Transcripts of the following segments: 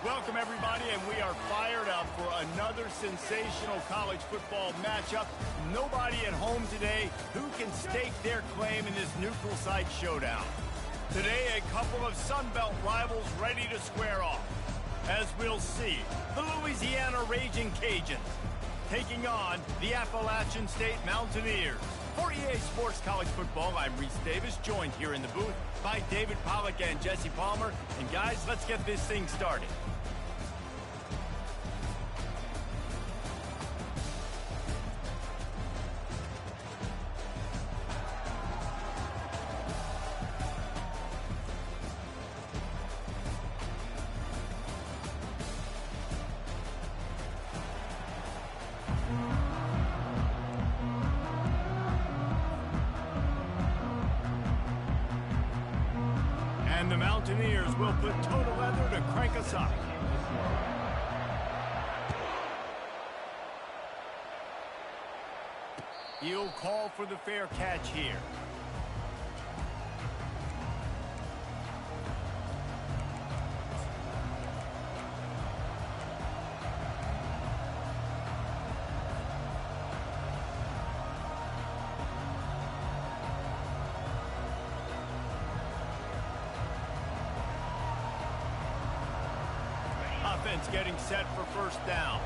Welcome, everybody, and we are fired up for another sensational college football matchup. Nobody at home today who can stake their claim in this neutral site showdown. Today, a couple of Sun Belt rivals ready to square off. As we'll see, the Louisiana Raging Cajuns taking on the Appalachian State Mountaineers. For EA Sports College Football, I'm Reese Davis, joined here in the booth by David Pollack and Jesse Palmer. And guys, let's get this thing started. And the Mountaineers will put total leather to crank us up. He'll call for the fair catch here. Offense getting set for first down.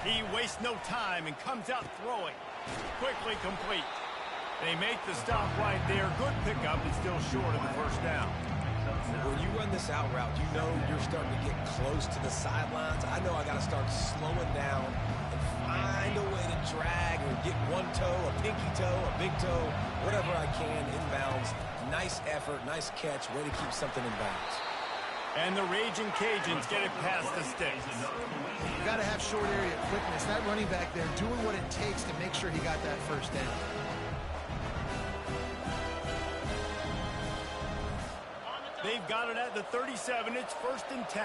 He wastes no time and comes out throwing. Quickly complete. They make the stop right there. Good pickup, but still short of the first down. When you run this out route, you know you're starting to get close to the sidelines. I know I got to start slowing down and find a way to drag or get one toe, a pinky toe, a big toe, whatever I can inbounds. Nice effort, nice catch, way to keep something in bounds. And the Raging Cajuns get it past the sticks. You got to have short area quickness. That running back there doing what it takes to make sure he got that first down. They've got it at the 37. It's 1st and 10.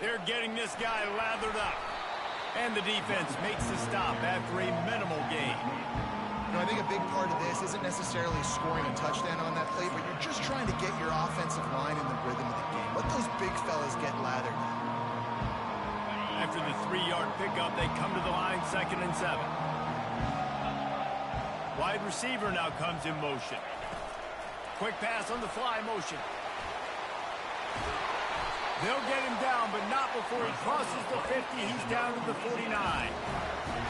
They're getting this guy lathered up. And the defense makes the stop after a minimal gain. You know, I think a big part of this isn't necessarily scoring a touchdown on that play, but you're just trying to get your offensive line in the rhythm of the game. Let those big fellas get lathered. After the 3-yard pickup, they come to the line, 2nd and 7. Wide receiver now comes in motion. Quick pass on the fly motion. They'll get him down, but not before he crosses the 50. He's down to the 49.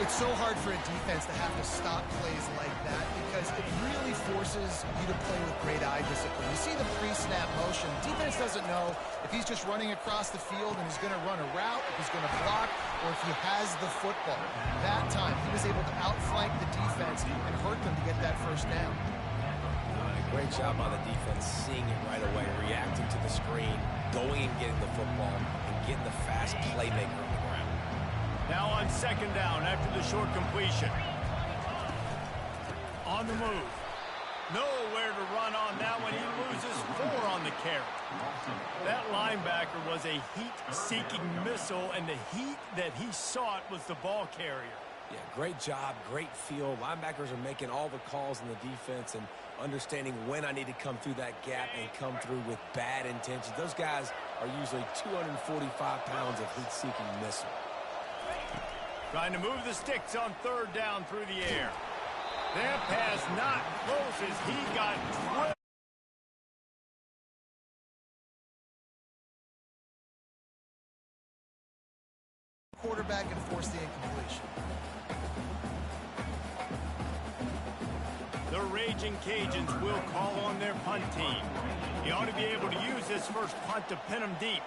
It's so hard for a defense to have to stop plays like that because it really forces you to play with great eye discipline. You see the pre-snap motion. Defense doesn't know if he's just running across the field and he's going to run a route, if he's going to block, or if he has the football. That time, he was able to outflank the defense and hurt them to get that first down. Great job by the defense, seeing it right away, reacting to the screen, going and getting the football, and getting the fast playmaker on the ground. Now on 2nd down after the short completion. On the move. Nowhere to run on that one. He loses 4 on the carry. That linebacker was a heat-seeking missile, and the heat that he sought was the ball carrier. Yeah, great job, great feel. Linebackers are making all the calls in the defense and understanding when I need to come through that gap and come through with bad intentions. Those guys are usually 245 pounds of heat-seeking missile. Trying to move the sticks on 3rd down through the air. That pass not close as he got drilled. Quarterback and force the incompletion. The Raging Cajuns will call on their punt team. He ought to be able to use this first punt to pin him deep.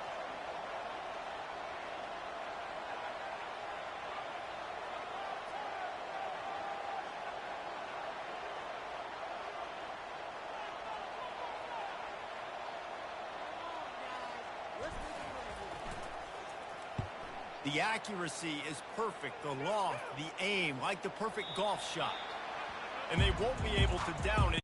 The accuracy is perfect, the loft, the aim, like the perfect golf shot. And they won't be able to down it.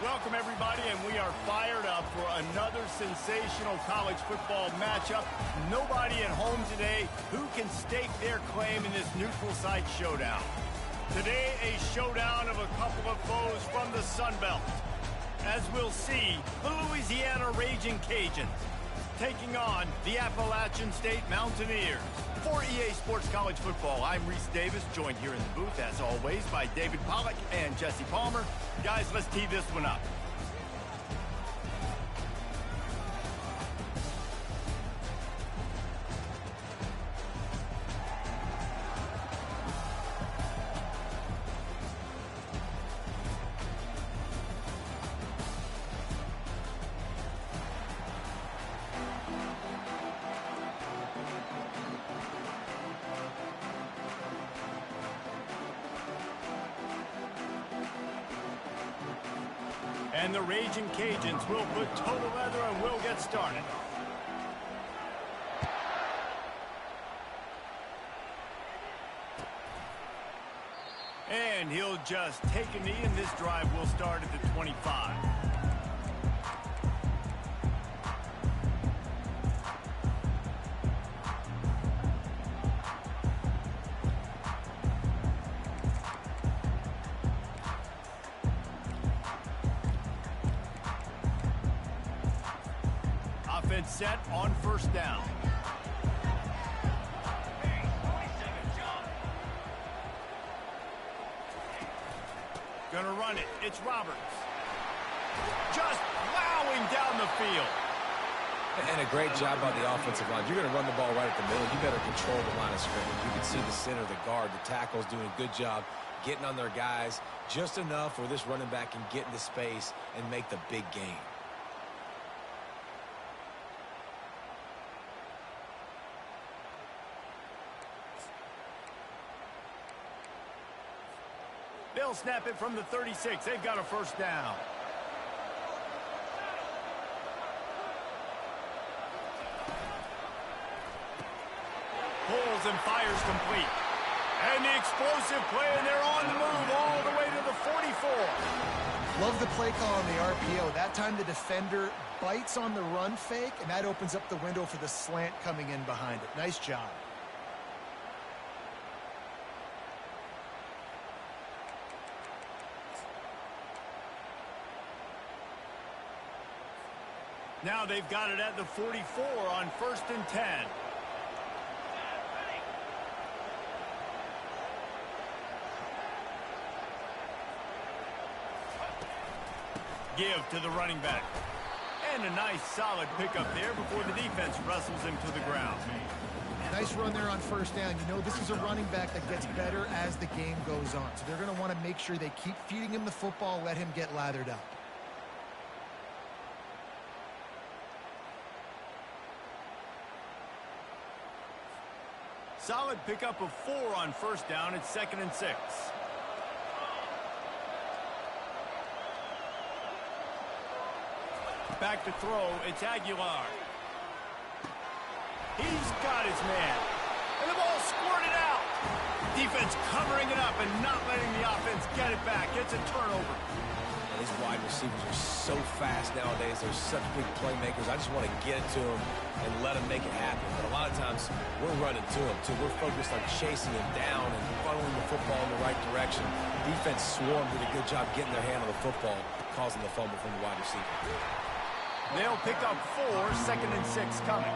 Welcome, everybody, and we are fired up for another sensational college football matchup. Nobody at home today who can stake their claim in this neutral site showdown. Today, a showdown of a couple of foes from the Sun Belt. As we'll see, the Louisiana Raging Cajuns taking on the Appalachian State Mountaineers. For EA Sports College Football, I'm Reese Davis, joined here in the booth, as always, by David Pollack and Jesse Palmer. Guys, let's tee this one up. And the Raging Cajuns will put total leather and we'll get started. And he'll just take a knee, and this drive will start at the 25. Offense set on first down. Gonna run it. It's Roberts. Just plowing down the field. And a great job by the offensive line. You're going to run the ball right at the middle. You better control the line of scrimmage. You can see the center, the guard, the tackle's doing a good job getting on their guys just enough where this running back can get into space and make the big game. They'll snap it from the 36. They've got a first down. Pulls and fires complete. And the explosive play, and they're on the move all the way to the 44. Love the play call on the RPO. That time the defender bites on the run fake, and that opens up the window for the slant coming in behind it. Nice job. Now they've got it at the 44 on 1st and 10. Give to the running back. And a nice solid pickup there before the defense wrestles him to the ground. Nice run there on first down. You know, this is a running back that gets better as the game goes on. So they're going to want to make sure they keep feeding him the football, let him get lathered up. Solid pickup of 4 on first down. It's 2nd and 6. Back to throw. It's Aguilar. He's got his man. And the ball squirted out. Defense covering it up and not letting the offense get it back. It's a turnover. These wide receivers are so fast nowadays. They're such big playmakers. I just want to get it to them and let them make it happen. But a lot of times, we're running to them, too. We're focused on chasing them down and funneling the football in the right direction. Defense swarmed, did a good job getting their hand on the football, causing the fumble from the wide receiver. They'll pick up 4, 2nd and 6 coming.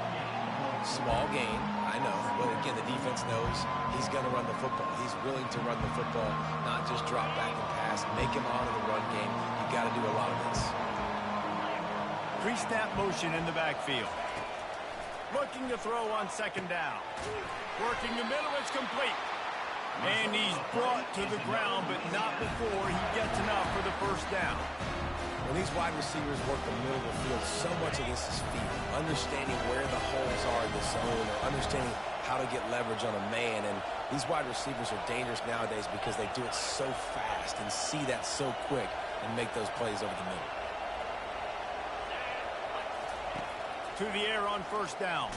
Small gain, I know. But again, the defense knows he's going to run the football. He's willing to run the football, not just drop back and pass, make him honor the run game. You got to do a lot of this. Pre-snap motion in the backfield. Looking to throw on 2nd down. Working the middle, it's complete. And he's brought to the ground, but not before he gets enough for the first down. When these wide receivers work the middle of the field, so much of this is feet. Understanding where the holes are in the zone, or understanding how to get leverage on a man. And these wide receivers are dangerous nowadays because they do it so fast and see that so quick and make those plays over the middle. To the air on first down.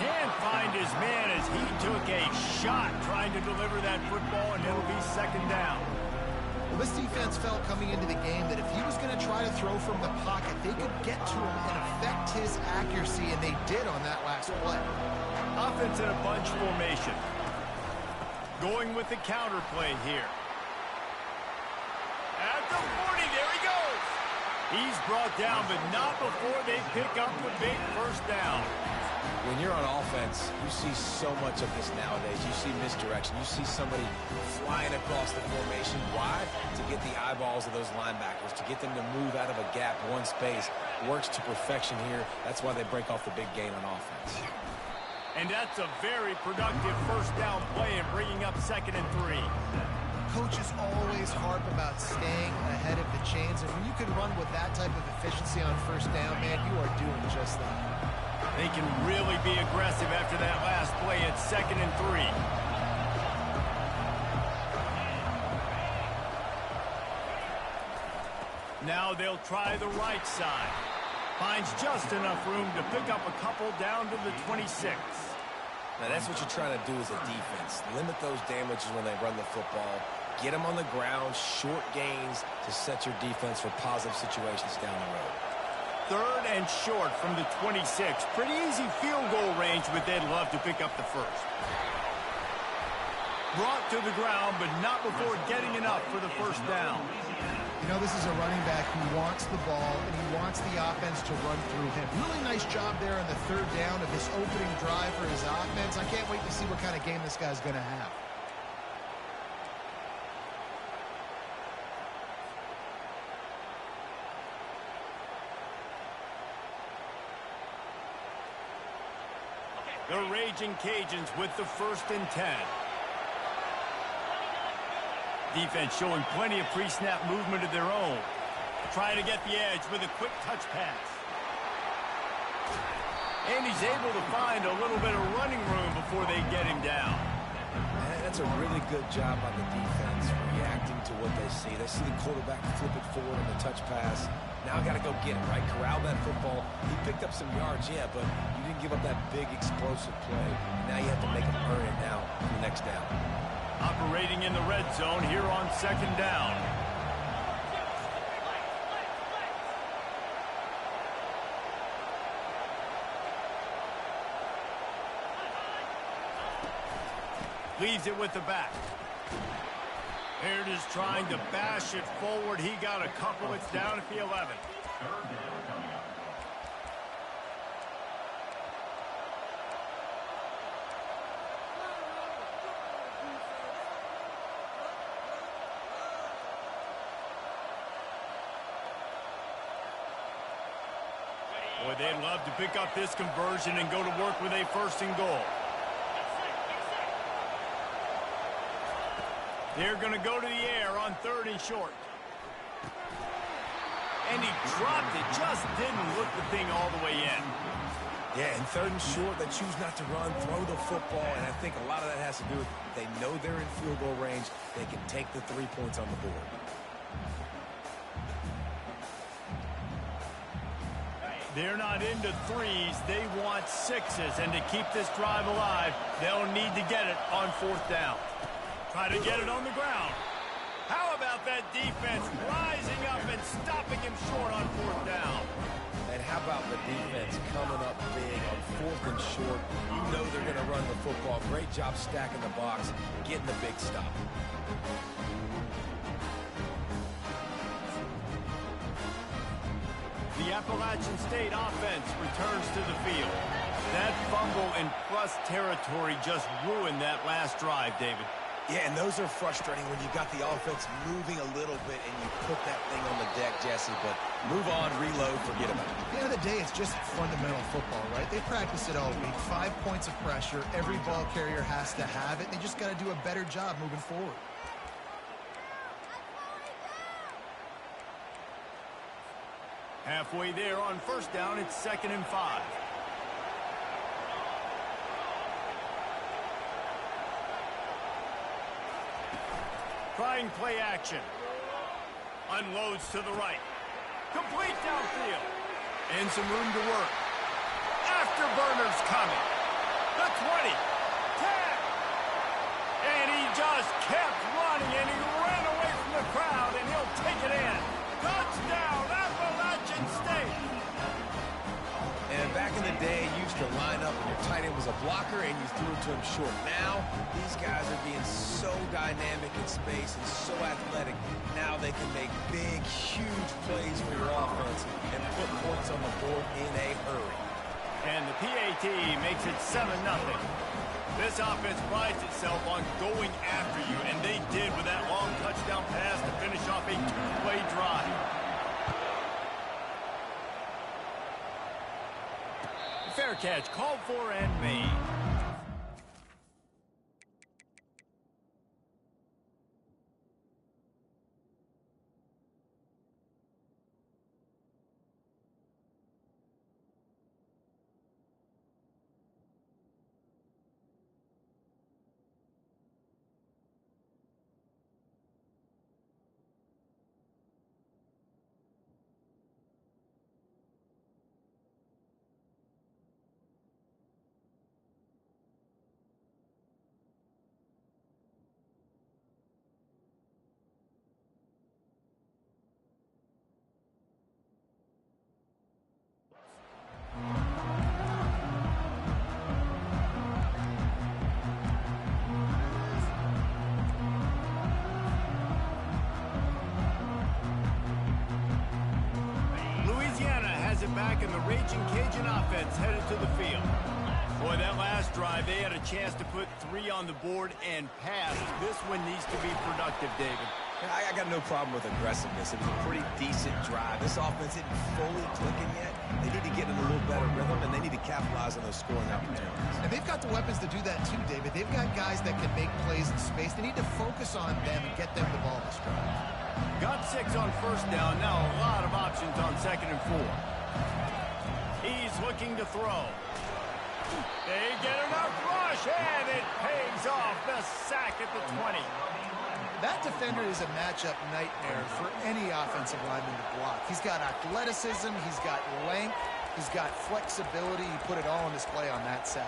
Can't find his man as he took a shot trying to deliver that football, and it'll be 2nd down. This defense felt coming into the game that if he was going to try to throw from the pocket, they could get to him and affect his accuracy, and they did on that last play. Offense in a bunch formation. Going with the counter play here. At the 40, there he goes. He's brought down, but not before they pick up the big first down. When you're on offense, you see so much of this nowadays. You see misdirection. You see somebody flying across the formation. Why? To get the eyeballs of those linebackers, to get them to move out of a gap, one space. Works to perfection here. That's why they break off the big gain on offense. And that's a very productive first down play and bringing up 2nd and 3. Coaches always harp about staying ahead of the chains, and when you can run with that type of efficiency on first down, man, you are doing just that. They can really be aggressive after that last play at 2nd and 3. Now they'll try the right side. Finds just enough room to pick up a couple down to the 26. Now that's what you're trying to do as a defense. Limit those damages when they run the football. Get them on the ground, short gains to set your defense for positive situations down the road. 3rd and short from the 26. Pretty easy field goal range, but they'd love to pick up the first. Brought to the ground, but not before getting enough for the first down. You know, this is a running back who wants the ball, and he wants the offense to run through him. Really nice job there on the 3rd down of this opening drive for his offense. I can't wait to see what kind of game this guy's going to have. The Raging Cajuns with the 1st and 10. Defense showing plenty of pre-snap movement of their own. Trying to get the edge with a quick touch pass. And he's able to find a little bit of running room before they get him down. And that's a really good job by the defense, reacting to what they see. They see the quarterback flip it forward on the touch pass. Now got to go get it, right? Corral that football. He picked up some yards, yeah, but you didn't give up that big explosive play. Now you have to make him earn it now for the next down. Operating in the red zone here on 2nd down. Leaves it with the back. Here it is trying to bash it forward. He got a couple. It's down at the 11. Boy, they'd love to pick up this conversion and go to work with a 1st and goal. They're going to go to the air on 3rd and short. And he dropped it. Just didn't look the thing all the way in. Yeah, and 3rd and short, they choose not to run, throw the football, and I think a lot of that has to do with they know they're in field goal range. They can take the 3 points on the board. They're not into 3s. They want 6s. And to keep this drive alive, they'll need to get it on 4th down. Try to get it on the ground. How about that defense rising up and stopping him short on 4th down? And how about the defense coming up big on 4th and short? You know they're going to run the football. Great job stacking the box, getting the big stop. The Appalachian State offense returns to the field. That fumble in plus territory just ruined that last drive, David. Yeah, and those are frustrating when you got the offense moving a little bit and you put that thing on the deck, Jesse, but move on, reload, forget about it. At the end of the day, it's just fundamental football, right? They practice it all week. 5 points of pressure. Every ball carrier has to have it. They just got to do a better job moving forward. Halfway there on 1st down, it's 2nd and 5. Trying play action. Unloads to the right. Complete downfield. And some room to work. Afterburners coming. The 20. 10. And he just kept running, and he ran away from the crowd blocker and you threw it to him short. Now, these guys are being so dynamic in space and so athletic. Now they can make big, huge plays for your offense and put points on the board in a hurry. And the PAT makes it 7-0. This offense prides itself on going after you, and they did with that long touchdown pass to finish off a two-play drive. Fair catch, called for and made. Back in the Raging Cajun offense headed to the field. Boy, that last drive, they had a chance to put 3 on the board and pass. This one needs to be productive, David. I got no problem with aggressiveness. It was a pretty decent drive. This offense isn't fully clicking yet. They need to get in a little better rhythm, and they need to capitalize on those scoring opportunities. And they've got the weapons to do that too, David. They've got guys that can make plays in space. They need to focus on them and get them the ball this drive. Got 6 on first down. Now a lot of options on 2nd and 4. He's looking to throw. They get enough rush, and it pays off. The sack at the 20. That defender is a matchup nightmare for any offensive lineman to block. He's got athleticism, he's got length, he's got flexibility. He put it all on display on that sack.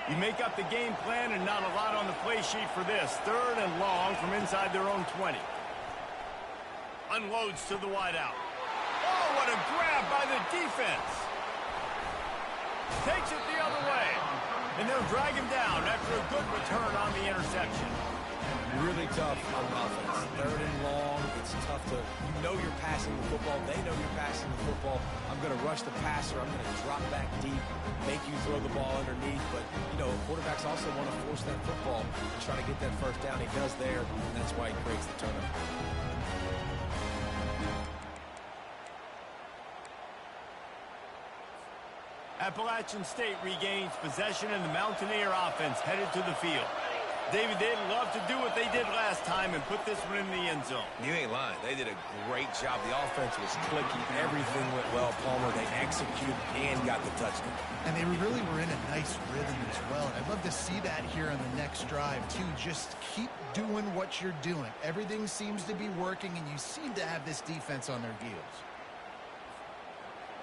You make up the game plan and not a lot on the play sheet for this. 3rd and long from inside their own 20. Unloads to the wideout. Oh, what a grab by the defense. Takes it the other way. And they'll drag him down after a good return on the interception. Really tough on offense. 3rd and long. It's tough to, you know you're passing the football. They know you're passing the football. I'm going to rush the passer. I'm going to drop back deep, make you throw the ball underneath. But, you know, quarterbacks also want to force that football and try to get that first down. He does there, and that's why he breaks the turnover. Appalachian State regains possession, and the Mountaineer offense headed to the field. David, they'd love to do what they did last time and put this one in the end zone. You ain't lying. They did a great job. The offense was clicking. Everything went well, Palmer. They executed and got the touchdown. And they really were in a nice rhythm as well. And I'd love to see that here on the next drive, too. Just keep doing what you're doing. Everything seems to be working, and you seem to have this defense on their heels.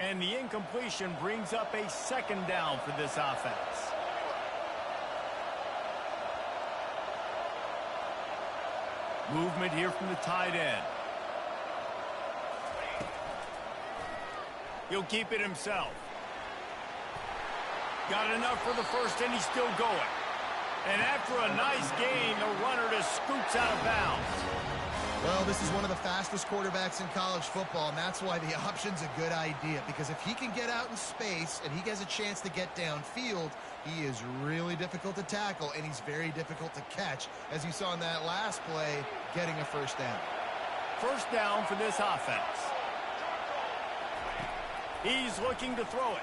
And the incompletion brings up a 2nd down for this offense. Movement here from the tight end. He'll keep it himself. Got enough for the first, and he's still going. And after a nice gain, the runner just scoots out of bounds. Well, this is one of the fastest quarterbacks in college football, and that's why the option's a good idea. Because if he can get out in space and he gets a chance to get downfield, he is really difficult to tackle, and he's very difficult to catch, as you saw in that last play, getting a first down. First down for this offense. He's looking to throw it.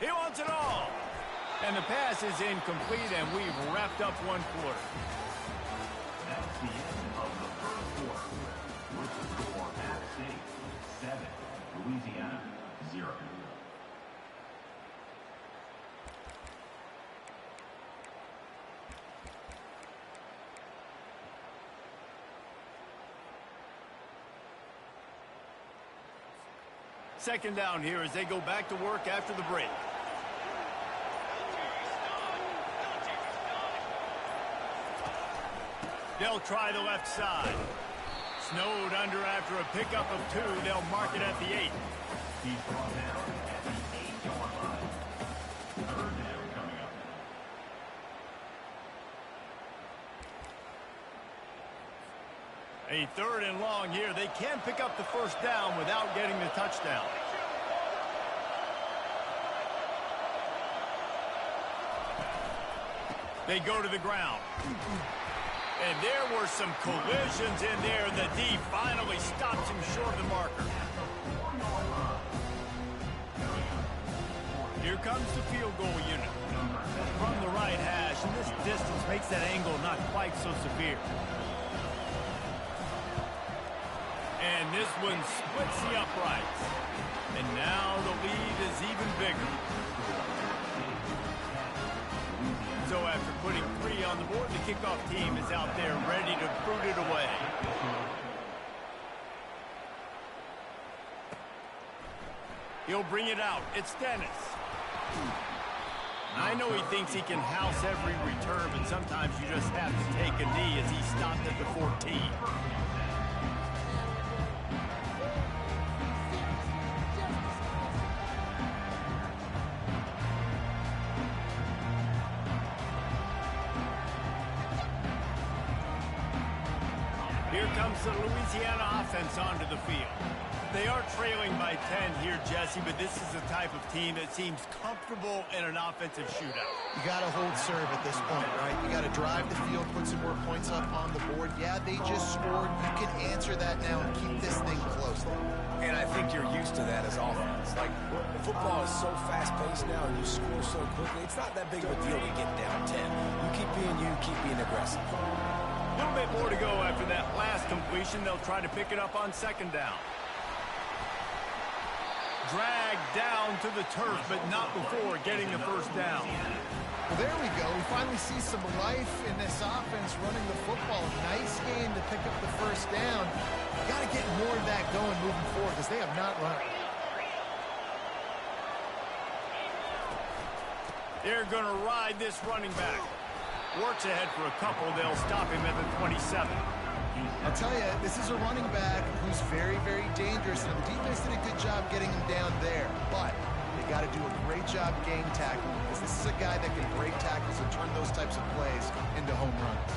He wants it all. And the pass is incomplete, and we've wrapped up one quarter. That's the end of the first quarter. With the score, App State 7, Louisiana 0. Second down here as they go back to work after the break. They'll try the left side. Snowed under after a pickup of 2. They'll mark it at the 8. He's brought down at the 8-yard line. Third down coming up. A 3rd and long here. They can pick up the first down without getting the touchdown. They go to the ground. And there were some collisions in there. The D finally stops him short of the marker. Here comes the field goal unit. From the right hash, and this distance makes that angle not quite so severe. And this one splits the uprights. And now the lead is even bigger. So after putting 3 on the board, the kickoff team is out there ready to boot it away. He'll bring it out. It's Dennis. I know he thinks he can house every return, but sometimes you just have to take a knee as he stopped at the 14. Here comes the Louisiana offense onto the field. They are trailing by 10 here, Jesse, but this is the type of team that seems comfortable in an offensive shootout. You got to hold serve at this point, right? You got to drive the field, put some more points up on the board. Yeah, they just scored. You can answer that now and keep this thing close. And I think you're used to that as offense. Like, football is so fast-paced now and you score so quickly, it's not that big of a deal to get down 10. You keep being aggressive. A little bit more to go after that last completion. They'll try to pick it up on second down. Dragged down to the turf, but not before getting the first down. Well, there we go. We finally see some life in this offense running the football. Nice game to pick up the first down. Got to get more of that going moving forward because they have not run. They're going to ride this running back. Works ahead for a couple. They'll stop him at the 27. I'll tell you, this is a running back who's very, very dangerous. And the defense did a good job getting him down there. But they got to do a great job game tackling because this is a guy that can break tackles and turn those types of plays into home runs.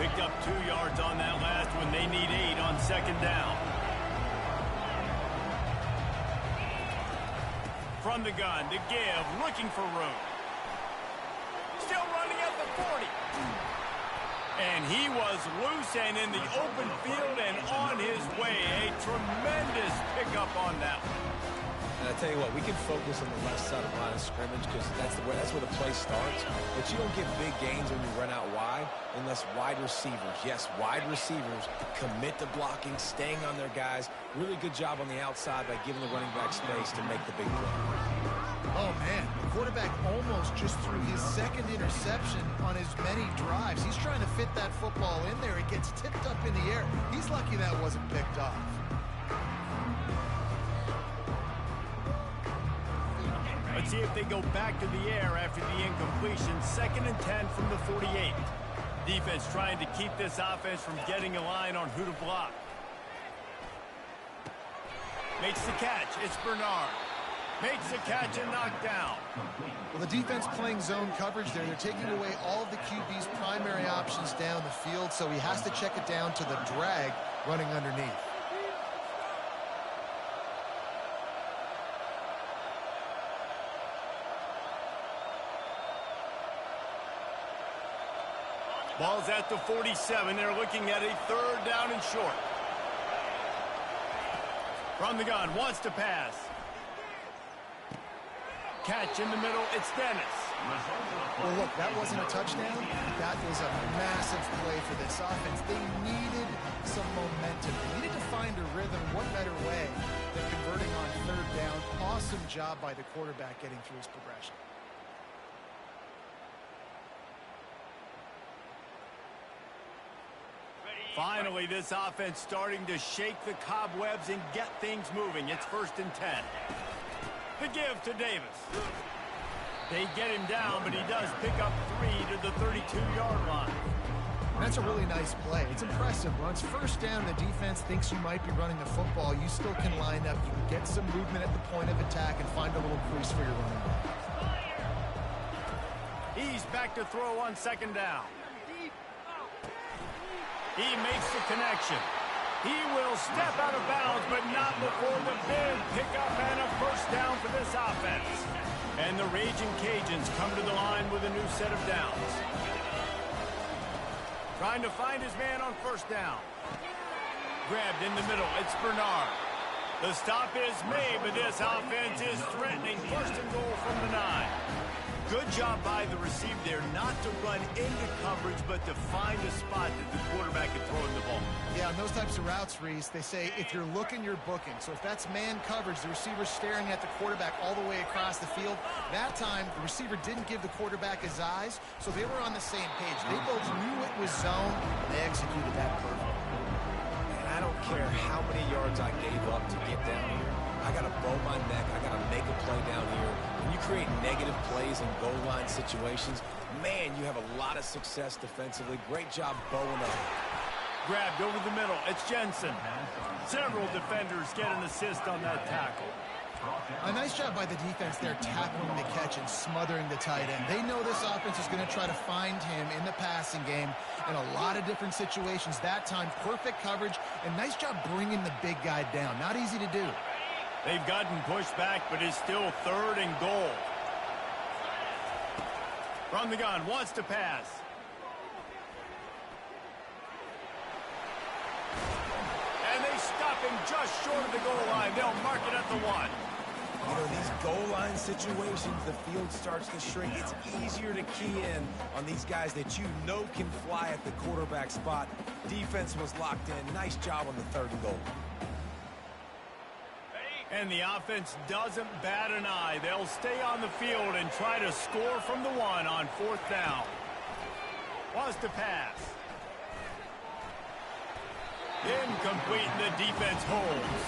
Picked up 2 yards on that last one. They need 8 on second down. From the gun to give, looking for room. Still running at the 40. And he was loose and in the open field and on his way. A tremendous pickup on that one. And I tell you what, we can focus on the left side of the line of scrimmage because that's where the play starts. But you don't get big gains when you run out wide unless wide receivers, yes, wide receivers commit to blocking, staying on their guys. Really good job on the outside by giving the running back space to make the big play. Oh, man, the quarterback almost just threw his second interception on as many drives. He's trying to fit that football in there. It gets tipped up in the air. He's lucky that wasn't picked off. Let's see if they go back to the air after the incompletion. 2nd and 10 from the 48. Defense trying to keep this offense from getting a line on who to block. Makes the catch. It's Bernard. Makes the catch and knocked down. Well, the defense playing zone coverage there. They're taking away all of the QB's primary options down the field, so he has to check it down to the drag running underneath. Ball's at the 47. They're looking at a 3rd down and short. From the gun, wants to pass. Catch in the middle, it's Dennis. Well, look, that wasn't a touchdown. That was a massive play for this offense. They needed some momentum. They needed to find a rhythm. What better way than converting on 3rd down? Awesome job by the quarterback getting through his progression. Finally, this offense starting to shake the cobwebs and get things moving. It's 1st and 10. The give to Davis. They get him down, but he does pick up 3 to the 32-yard line. That's a really nice play. It's impressive. Once 1st down, the defense thinks you might be running the football. You still can line up. You can get some movement at the point of attack and find a little crease for your running back. He's back to throw on 2nd down. He makes the connection. He will step out of bounds, but not before the big pickup and a 1st down for this offense. And the Raging Cajuns come to the line with a new set of downs. Trying to find his man on 1st down. Grabbed in the middle. It's Bernard. The stop is made, but this offense is threatening 1st and goal from the 9. Good job by the receiver there not to run into coverage, but to find a spot that the quarterback can throw in the ball. Yeah, on those types of routes, Reese, they say if you're looking, you're booking. So if that's man coverage, the receiver's staring at the quarterback all the way across the field. That time, the receiver didn't give the quarterback his eyes, so they were on the same page. They both knew it was zone, and they executed that perfectly. And I don't care how many yards I gave up to get down here. I got to bow my neck. I got to make a play down here. When you create negative plays in goal line situations, man, you have a lot of success defensively. Great job bowing up. Grabbed over the middle. It's Jensen. Several defenders get an assist on that tackle. A nice job by the defense there tackling the catch and smothering the tight end. They know this offense is going to try to find him in the passing game in a lot of different situations. That time, perfect coverage, and nice job bringing the big guy down. Not easy to do. They've gotten pushed back, but it's still 3rd and goal. From the gun, wants to pass. And they stop him just short of the goal line. They'll mark it at the 1. You know, these goal line situations, the field starts to shrink. It's easier to key in on these guys that you know can fly at the quarterback spot. Defense was locked in. Nice job on the 3rd and goal. And the offense doesn't bat an eye. They'll stay on the field and try to score from the 1 on 4th down. Wants to pass. Incomplete, and the defense holds.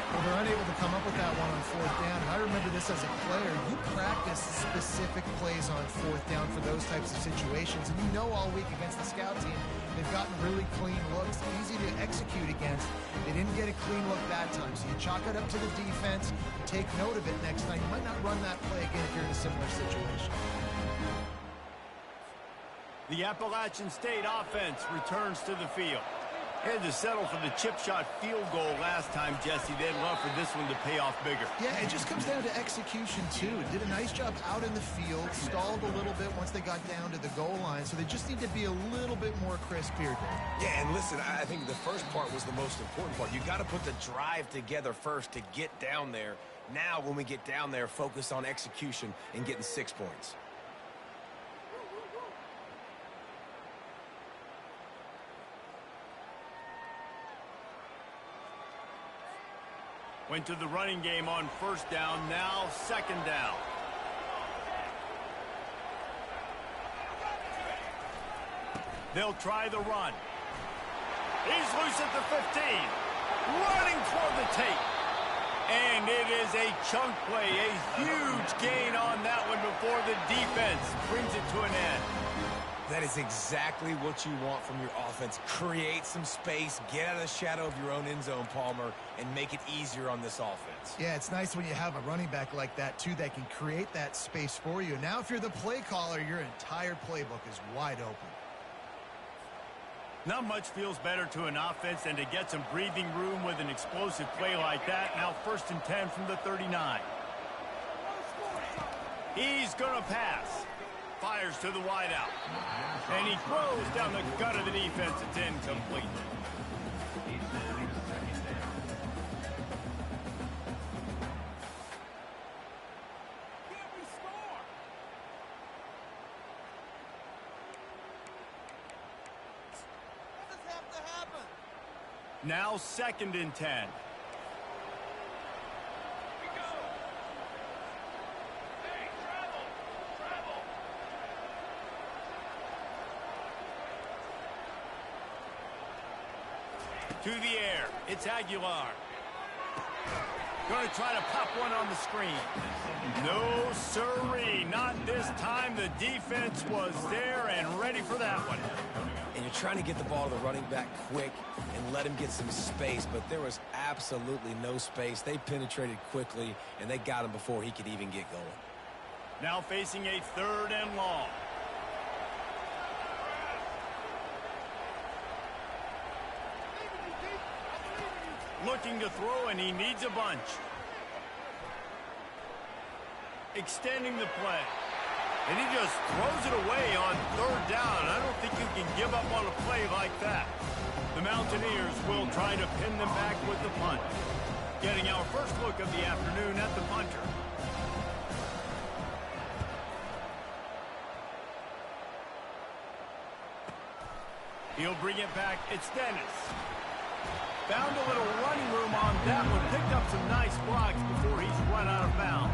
Well, they're unable to come up with that one on 4th down. And I remember this as a player. You practice specific plays on 4th down for those types of situations. And you know all week against the scout team, they've gotten really clean looks, easy to execute against. They didn't get a clean look that time. So you chalk it up to the defense. You take note of it next time. You might not run that play again if you're in a similar situation. The Appalachian State offense returns to the field. Had to settle for the chip shot field goal last time, Jesse. They'd love for this one to pay off bigger. Yeah, it just comes down to execution, too. Did a nice job out in the field, stalled a little bit once they got down to the goal line, so they just need to be a little bit more crisp here. Yeah, and listen, I think the first part was the most important part. You got to put the drive together first to get down there. Now, when we get down there, focus on execution and getting 6 points. Went to the running game on 1st down, now 2nd down. They'll try the run. He's loose at the 15. Running toward the tape. And it is a chunk play, a huge gain on that one before the defense brings it to an end. That is exactly what you want from your offense. Create some space, get out of the shadow of your own end zone, Palmer, and make it easier on this offense. Yeah, it's nice when you have a running back like that, too, that can create that space for you. Now, if you're the play caller, your entire playbook is wide open. Not much feels better to an offense than to get some breathing room with an explosive play like that. Now 1st and 10 from the 39. He's going to pass. Fires to the wideout. And he throws down the gut of the defense. It's incomplete. Now 2nd and 10. To the air. It's Aguilar. Going to try to pop one on the screen. No, sirree. Not this time. The defense was there and ready for that one. And you're trying to get the ball to the running back quick and let him get some space, but there was absolutely no space. They penetrated quickly, and they got him before he could even get going. Now facing a 3rd and long. Looking to throw, and he needs a bunch. Extending the play. And he just throws it away on 3rd down. I don't think you can give up on a play like that. The Mountaineers will try to pin them back with the punt. Getting our first look of the afternoon at the punter. He'll bring it back. It's Dennis. Found a little running room on that one. Picked up some nice blocks before he's run out of bounds.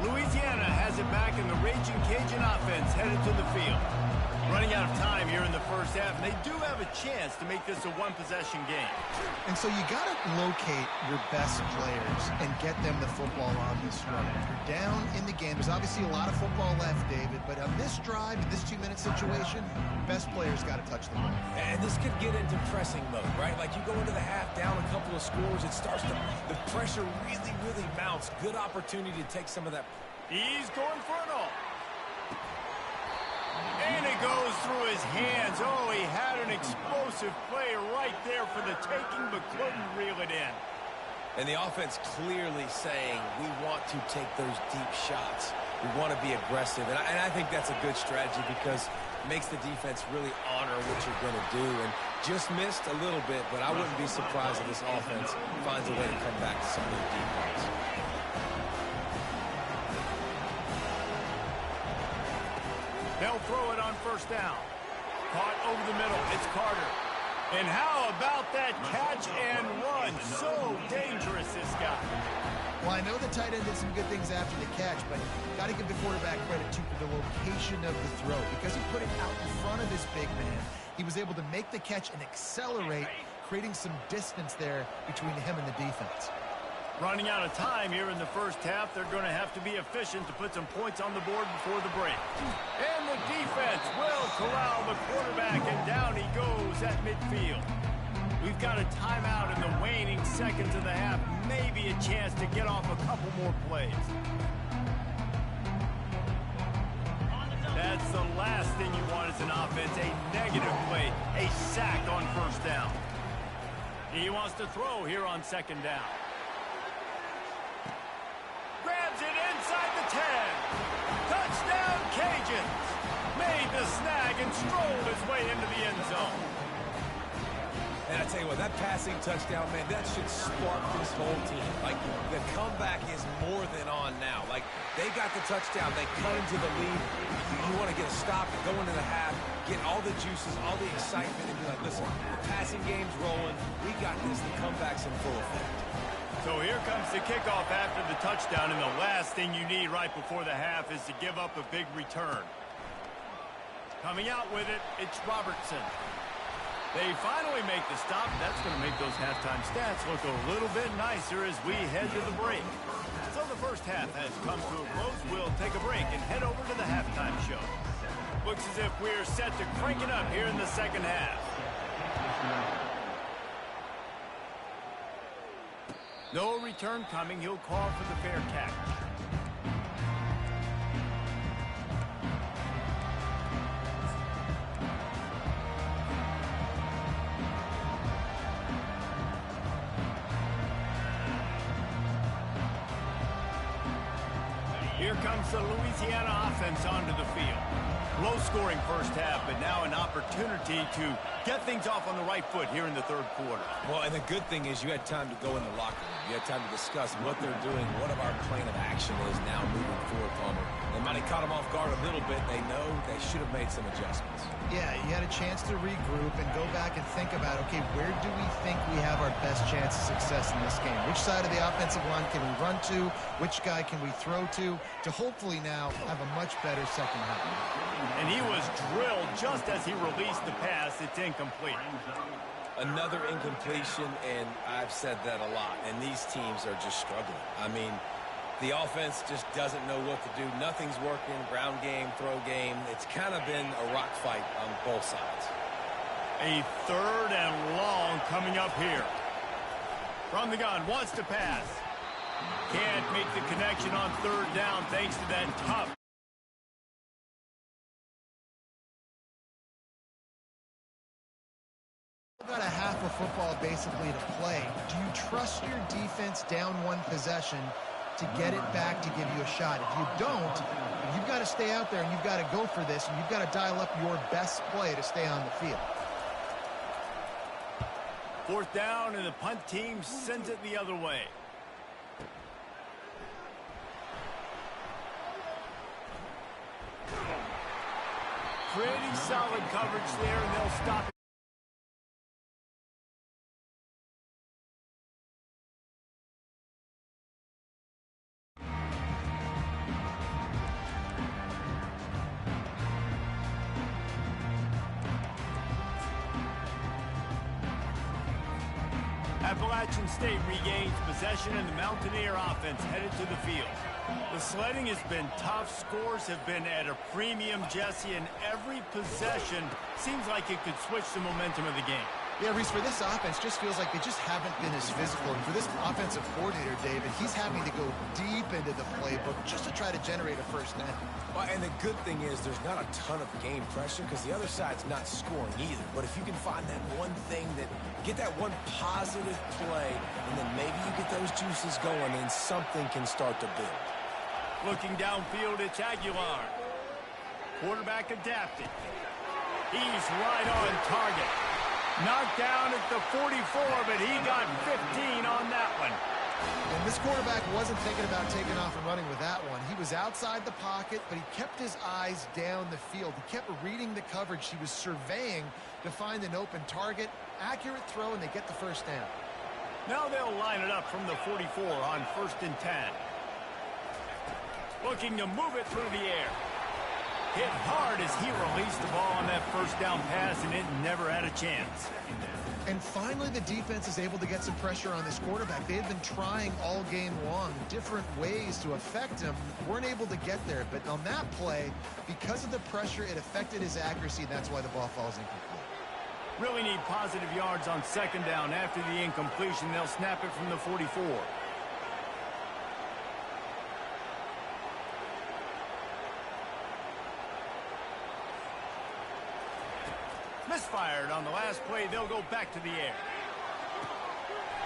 Louisiana has it back in the Raging Cajun offense headed to the field. Running out of time here in the first half, and they do have a chance to make this a one-possession game. And so you got to locate your best players and get them the football on this run. You're down in the game. There's obviously a lot of football left, David, but on this drive, in this 2-minute situation, best players got to touch the ball. And this could get into pressing mode, right? Like you go into the half down a couple of scores, it starts to, the pressure really, really mounts. Good opportunity to take some of that. He's going for it all. And it goes through his hands. Oh, he had an explosive play right there for the taking, but couldn't reel it in. And the offense clearly saying, we want to take those deep shots. We want to be aggressive. And I think that's a good strategy because it makes the defense really honor what you're going to do. And just missed a little bit, but I wouldn't be surprised if this offense finds a way to come back to some of those deep balls. They'll throw it on 1st down. Caught over the middle. It's Carter. And how about that catch and run? So dangerous, this guy. Well, I know the tight end did some good things after the catch, but got to give the quarterback credit, too, for the location of the throw. Because he put it out in front of his big man, he was able to make the catch and accelerate, creating some distance there between him and the defense. Running out of time here in the first half. They're going to have to be efficient to put some points on the board before the break. And the defense will corral the quarterback, and down he goes at midfield. We've got a timeout in the waning seconds of the half. Maybe a chance to get off a couple more plays. That's the last thing you want as an offense, a negative play, a sack on 1st down. He wants to throw here on 2nd down. Grabs it inside the 10. Touchdown, Cajuns. Made the snag and strolled his way into the end zone. And I tell you what, that passing touchdown, man, that should spark this whole team. Like, the comeback is more than on now. Like, they got the touchdown. They cut into the lead. You want to get a stop and go into the half, get all the juices, all the excitement, and be like, listen, the passing game's rolling. We got this. The comeback's in full effect. So here comes the kickoff after the touchdown, and the last thing you need right before the half is to give up a big return. Coming out with it, it's Robertson. They finally make the stop. That's going to make those halftime stats look a little bit nicer as we head to the break. So the first half has come to a close. We'll take a break and head over to the halftime show. Looks as if we're set to crank it up here in the second half. No return coming. He'll call for the fair catch. Here comes the Louisiana offense onto the field. Low-scoring first half, but now an opportunity to get things off on the right foot here in the third quarter. Well, and the good thing is you had time to go in the locker room. You had time to discuss what they're doing, what our plan of action is now moving forward, Palmer. And Monty, caught them off guard a little bit. They know they should have made some adjustments. Yeah, you had a chance to regroup and go back and think about, okay, where do we think we have our best chance of success in this game? Which side of the offensive line can we run to? Which guy can we throw to hopefully now have a much better second half? And he was drilled just as he released the pass. It's incomplete. Another incompletion, and I've said that a lot, and these teams are just struggling. I mean, the offense just doesn't know what to do. Nothing's working. Ground game, throw game. It's kind of been a rock fight on both sides. A 3rd and long coming up here. From the gun, wants to pass. Can't make the connection on 3rd down thanks to that tough. Got a half of football basically to play. Do you trust your defense down one possession to get it back to give you a shot? If you don't, you've got to stay out there and you've got to go for this, and you've got to dial up your best play to stay on the field. 4th down, and the punt team sends it the other way. Creating solid coverage there, and they'll stop it. Appalachian State regains possession, and the Mountaineer offense headed to the field. The sledding has been tough. Scores have been at a premium, Jesse, and every possession seems like it could switch the momentum of the game. Yeah, Reese, for this offense, just feels like they just haven't been as physical. And for this offensive coordinator, David, he's having to go deep into the playbook just to try to generate a first down. Well, and the good thing is there's not a ton of game pressure because the other side's not scoring either. But if you can find that one thing get that one positive play, and then maybe you get those juices going, and something can start to build. Looking downfield, it's Aguilar. Quarterback adapted. He's right on target. Knocked down at the 44, but he got 15 on that one. And this quarterback wasn't thinking about taking off and running with that one. He was outside the pocket, but he kept his eyes down the field. He kept reading the coverage. He was surveying to find an open target. Accurate throw, and they get the first down. Now they'll line it up from the 44 on 1st and 10. Looking to move it through the air. Hit hard as he released the ball on that first down pass, and it never had a chance. And finally, the defense is able to get some pressure on this quarterback. They had been trying all game long different ways to affect him. Weren't able to get there. But on that play, because of the pressure, it affected his accuracy, and that's why the ball falls incomplete. Really need positive yards on 2nd down. After the incompletion, they'll snap it from the 44. Misfired on the last play. They'll go back to the air.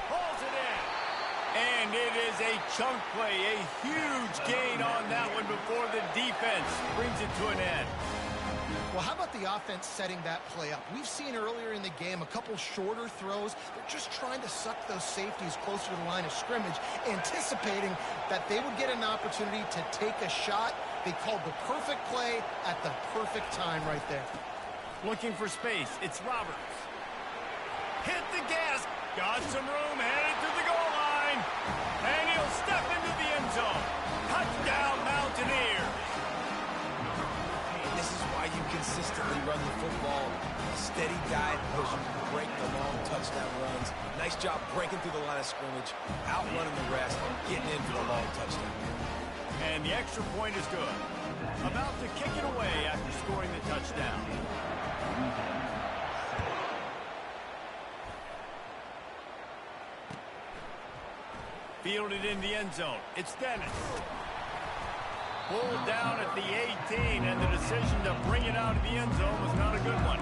Pulls it in. And it is a chunk play. A huge gain on that one before the defense brings it to an end. Well, how about the offense setting that play up? We've seen earlier in the game a couple shorter throws. They're just trying to suck those safeties closer to the line of scrimmage, anticipating that they would get an opportunity to take a shot. They called the perfect play at the perfect time right there. Looking for space. It's Roberts. Hit the gas. Got some room. Headed to the goal line. And he'll step into the end zone. Touchdown, Mountaineers. And this is why you consistently run the football. A steady diet because you break the long touchdown runs. Nice job breaking through the line of scrimmage, outrunning the rest, getting in for the long touchdown. And the extra point is good. About to kick it away after scoring the touchdown. Fielded in the end zone. It's Dennis. Pulled down at the 18, and the decision to bring it out of the end zone was not a good one.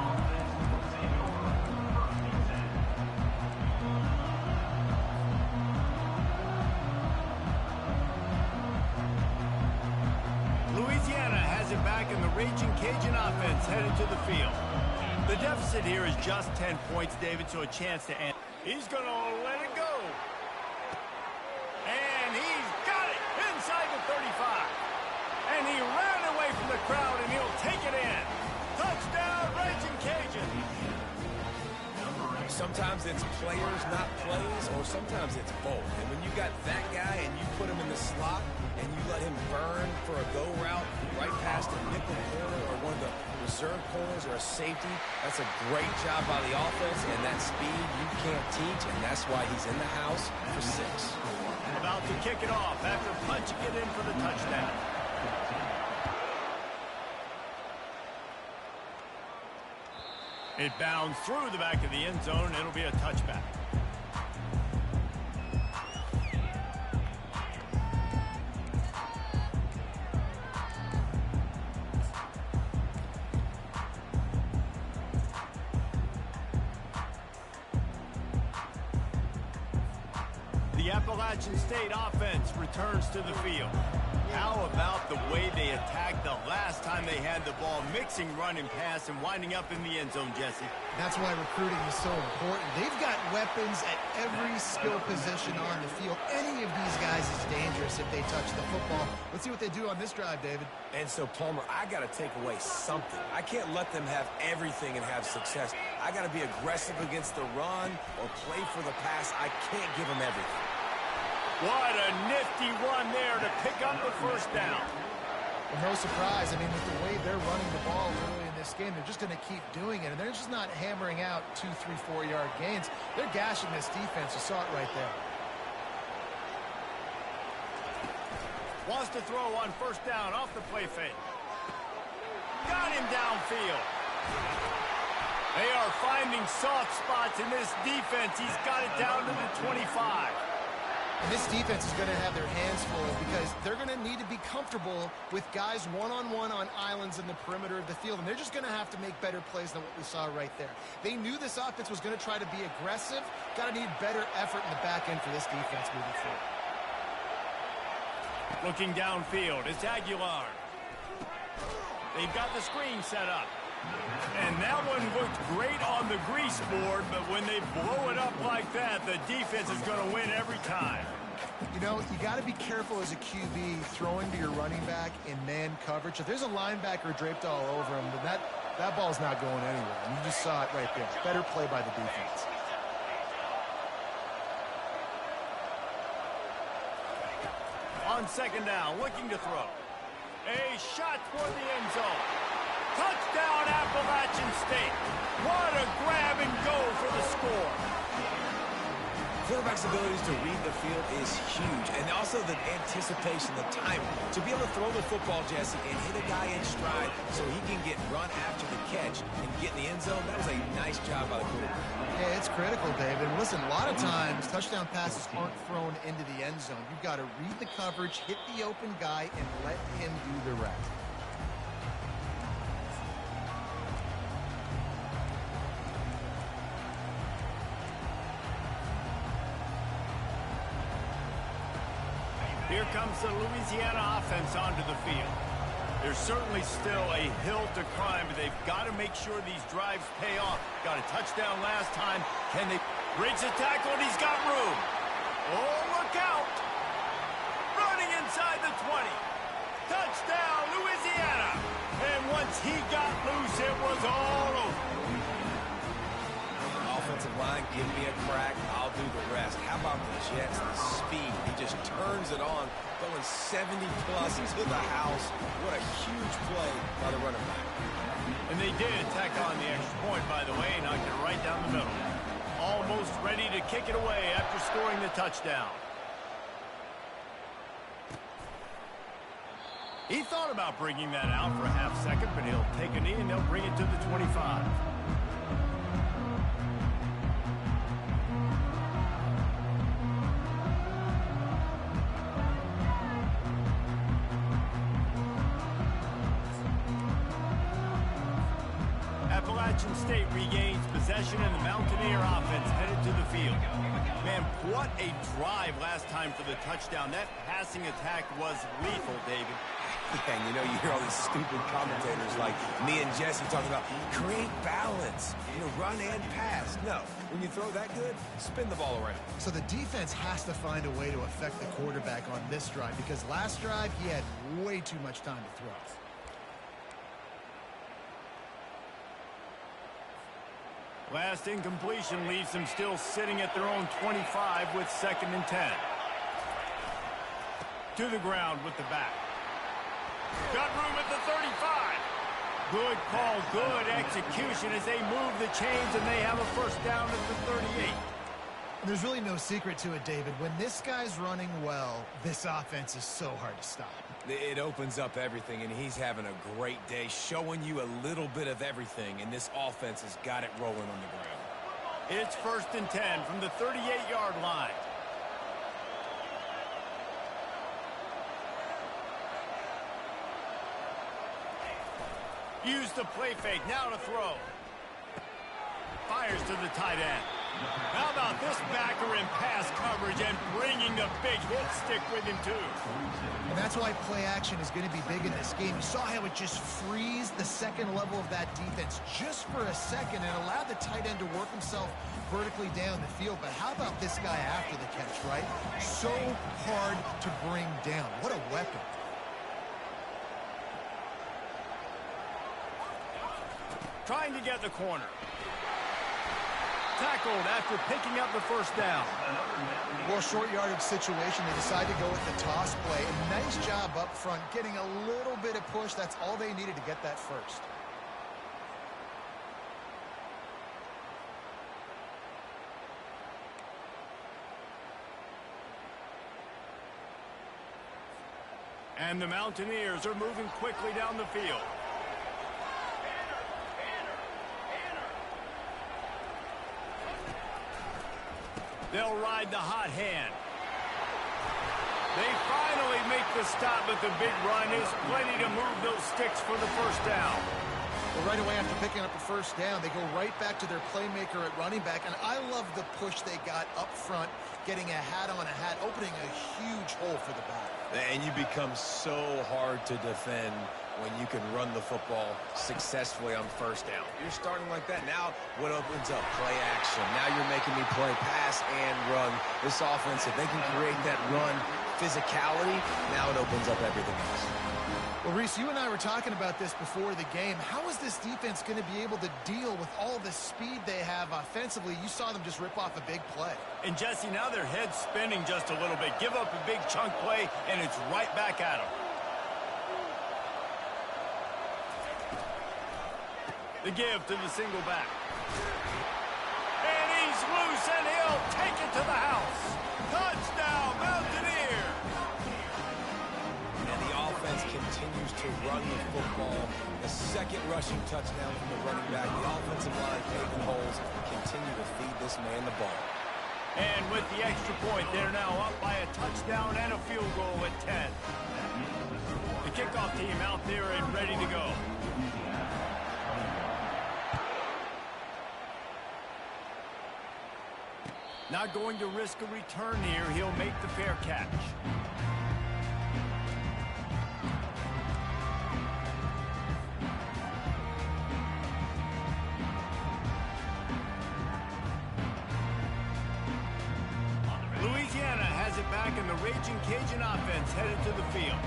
Louisiana has it back, and the Raging Cajun offense headed to the field. The deficit here is just 10 points, David, so a chance to end. He's going to let it go. And he's got it inside the 35. And he ran away crowd, and he'll take it in. Touchdown, Raging Cajun. Sometimes it's players, not plays, or sometimes it's both. And when you got that guy and you put him in the slot and you let him burn for a go route right past a nickel corner or one of the reserve corners or a safety, that's a great job by the offense, and that speed you can't teach, and that's why he's in the house for 6. About to kick it off after punching it in for the touchdown. It bounds through the back of the end zone. It'll be a touchback. The Appalachian State offense returns to the field. How about the way they attacked the last time they had the ball, mixing run and pass and winding up in the end zone, Jesse? That's why recruiting is so important. They've got weapons at every skill position on the field. Any of these guys is dangerous if they touch the football. Let's see what they do on this drive, David. And so, Palmer, I got to take away something. I can't let them have everything and have success. I got to be aggressive against the run or play for the pass. I can't give them everything. What a nifty run there to pick up the first down. Well, no surprise. I mean, with the way they're running the ball early in this game, they're just going to keep doing it. And they're just not hammering out 2, 3, 4-yard gains. They're gashing this defense. You saw it right there. Wants to throw on first down off the play fake. Got him downfield. They are finding soft spots in this defense. He's got it down to the 25. And this defense is going to have their hands full because they're going to need to be comfortable with guys one-on-one on islands in the perimeter of the field. And they're just going to have to make better plays than what we saw right there. They knew this offense was going to try to be aggressive. Got to need better effort in the back end for this defense moving forward. Looking downfield, it's Aguilar. They've got the screen set up. And that one looked great on the grease board, but when they blow it up like that, the defense is going to win every time. You know, you got to be careful as a QB throwing to your running back in man coverage. If there's a linebacker draped all over him, then that ball's not going anywhere. And you just saw it right there. Better play by the defense. On second down, looking to throw. A shot toward the end zone. Touchdown, Appalachian State. What a grab and go for the score. Quarterback's abilities to read the field is huge, and also the anticipation, the timing. To be able to throw the football, Jesse, and hit a guy in stride so he can get run after the catch and get in the end zone, that was a nice job by the quarterback. Yeah, it's critical, David. Listen, a lot of times touchdown passes aren't thrown into the end zone. You've got to read the coverage, hit the open guy, and let him do the rest. Here comes the Louisiana offense onto the field. There's certainly still a hill to climb, but they've got to make sure these drives pay off. Got a touchdown last time. Can they breach the tackle? And he's got room. Oh, look out. Running inside the 20. Touchdown, Louisiana. And once he got loose, it was all over. Offensive line, give me a crack, I'll do the rest. How about the Jets, the speed? He just turns it on, going 70-plus to the house. What a huge play by the running back. And they did tack on the extra point, by the way, knocked it right down the middle. Almost ready to kick it away after scoring the touchdown. He thought about bringing that out for a half second, but he'll take a knee and they'll bring it to the 25. Appalachian State regains possession and the Mountaineer offense headed to the field. Man, what a drive last time for the touchdown. That passing attack was lethal, David. Yeah, and you know, you hear all these stupid commentators like me and Jesse talking about create balance, run and pass. No, when you throw that good, spin the ball around. So the defense has to find a way to affect the quarterback on this drive because last drive he had way too much time to throw. Last incompletion leaves them still sitting at their own 25 with 2nd and 10. To the ground with the back. Got room at the 35. Good call, good execution as they move the chains, and they have a first down at the 38. There's really no secret to it, David. When this guy's running well, this offense is so hard to stop. It opens up everything, and he's having a great day, showing you a little bit of everything, and this offense has got it rolling on the ground. It's 1st and 10 from the 38-yard line. Use the play fake, now to throw. Fires to the tight end. How about this backer in pass coverage and bringing the big hit stick with him, too? And that's why play action is going to be big in this game. You saw how it just frees the second level of that defense just for a second and allowed the tight end to work himself vertically down the field. But how about this guy after the catch, right? So hard to bring down. What a weapon. Trying to get the corner. Tackled after picking up the first down. Well, short yardage situation, they decide to go with the toss play. And nice job up front, getting a little bit of push. That's all they needed to get that first. And the Mountaineers are moving quickly down the field. They'll ride the hot hand. They finally make the stop, but the big run is plenty to move those sticks for the first down. Well, right away after picking up the first down, they go right back to their playmaker at running back. And I love the push they got up front, getting a hat on a hat, opening a huge hole for the back. And you become so hard to defend when you can run the football successfully on first down. You're starting like that. Now what opens up? Play action. Now you're making me play pass and run. This offense, if they can create that run physicality, now it opens up everything else. Well, Reese, you and I were talking about this before the game. How is this defense going to be able to deal with all the speed they have offensively? You saw them just rip off a big play. And, Jesse, now their head's spinning just a little bit. Give up a big chunk play, and it's right back at them. The give to the single back. And he's loose, and he'll take it to the house. Touchdown, Mountaineer! And the offense continues to run the football. The second rushing touchdown from the running back. The offensive line paving holes. Continue to feed this man the ball. And with the extra point, they're now up by a touchdown and a field goal at 10. The kickoff team out there and ready to go. Not going to risk a return here. He'll make the fair catch. Louisiana has it back, and the Raging Cajun offense headed to the field.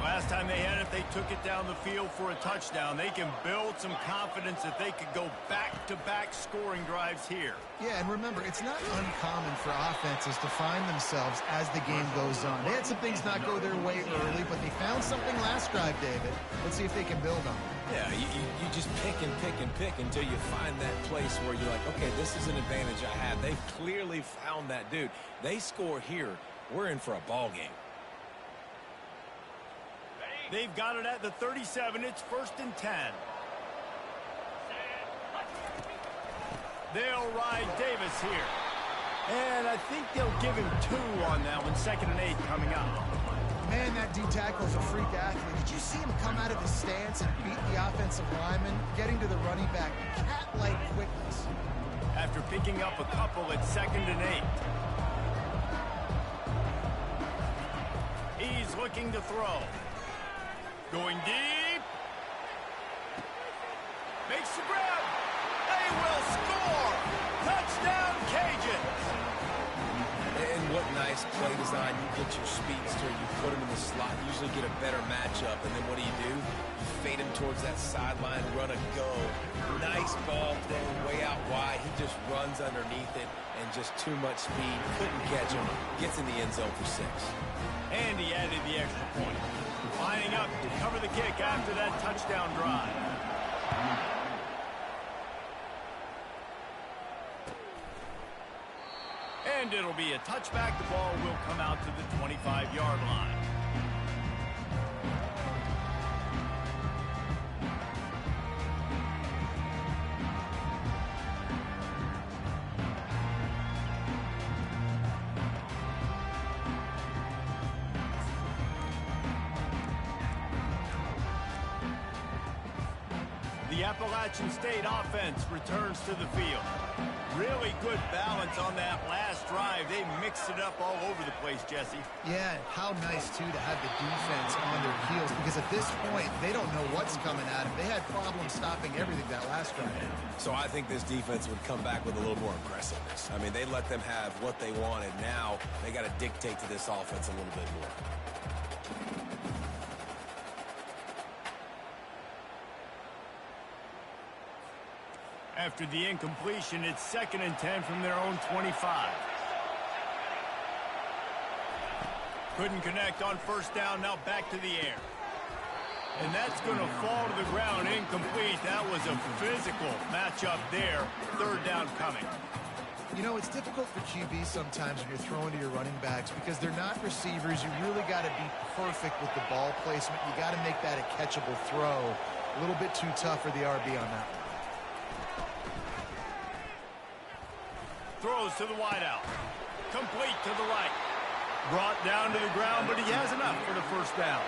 Last time they had it, they took it down the field for a touchdown. They can build some confidence that they could go back-to-back scoring drives here. Yeah, and remember, it's not uncommon for offenses to find themselves as the game goes on. They had some things not go their way early, but they found something last drive, David. Let's see if they can build on it. Yeah, you just pick and pick and pick until you find that place where you're like, okay, this is an advantage I have. They've clearly found that, dude. They score here, we're in for a ball game. They've got it at the 37. It's 1st and 10. They'll ride Davis here. And I think they'll give him 2 on that one. 2nd and 8 coming up. Man, that D tackle is a freak athlete. Did you see him come out of his stance and beat the offensive lineman, getting to the running back? Cat-like quickness. After picking up a couple at 2nd and 8. He's looking to throw. Going deep. Makes the grab. They will score. Touchdown, Cajuns. And what nice play design. You get your speedster, you put him in the slot, usually get a better matchup, and then what do? You fade him towards that sideline, run a go. Nice ball thrown way out wide. He just runs underneath it and just too much speed. Couldn't catch him. Gets in the end zone for 6. And he added the extra point. Lining up to cover the kick after that touchdown drive. And it'll be a touchback. The ball will come out to the 25-yard line. The Appalachian State offense returns to the field. Really good balance on that last drive. They mixed it up all over the place, Jesse. Yeah, how nice, too, to have the defense on their heels, because at this point, they don't know what's coming at them. They had problems stopping everything that last drive. So I think this defense would come back with a little more aggressiveness. I mean, they let them have what they wanted. Now they got to dictate to this offense a little bit more. After the incompletion, it's 2nd and 10 from their own 25. Couldn't connect on first down, now back to the air. And that's going to fall to the ground, incomplete. That was a physical matchup there. 3rd down coming. You know, it's difficult for QB sometimes when you're throwing to your running backs because they're not receivers. You really got to be perfect with the ball placement. You got to make that a catchable throw. A little bit too tough for the RB on that one. Throws to the wideout. Complete to the right. Brought down to the ground, but he has enough for the 1st down.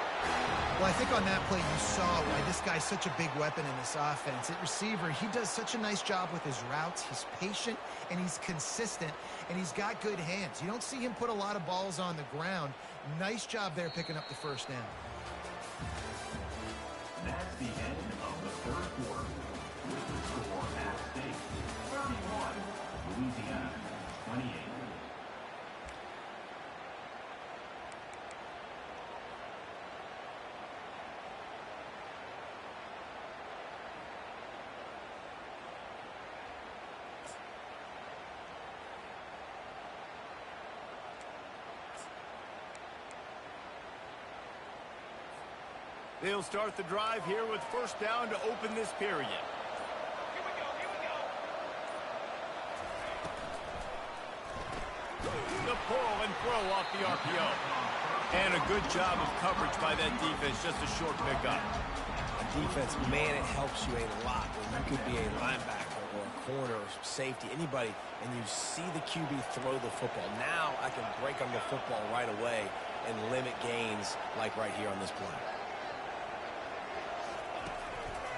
Well, I think on that play you saw why this guy's such a big weapon in this offense. At receiver, he does such a nice job with his routes. He's patient, and he's consistent, and he's got good hands. You don't see him put a lot of balls on the ground. Nice job there picking up the 1st down. That's the end of the 3rd quarter. With the score at stake, 31, Louisiana 28. They'll start the drive here with 1st down to open this period. The pull and throw off the RPO. And a good job of coverage by that defense, just a short pickup. Defense, man, it helps you a lot when you could be a linebacker or a corner or safety, anybody, and you see the QB throw the football. Now I can break on the football right away and limit gains like right here on this play.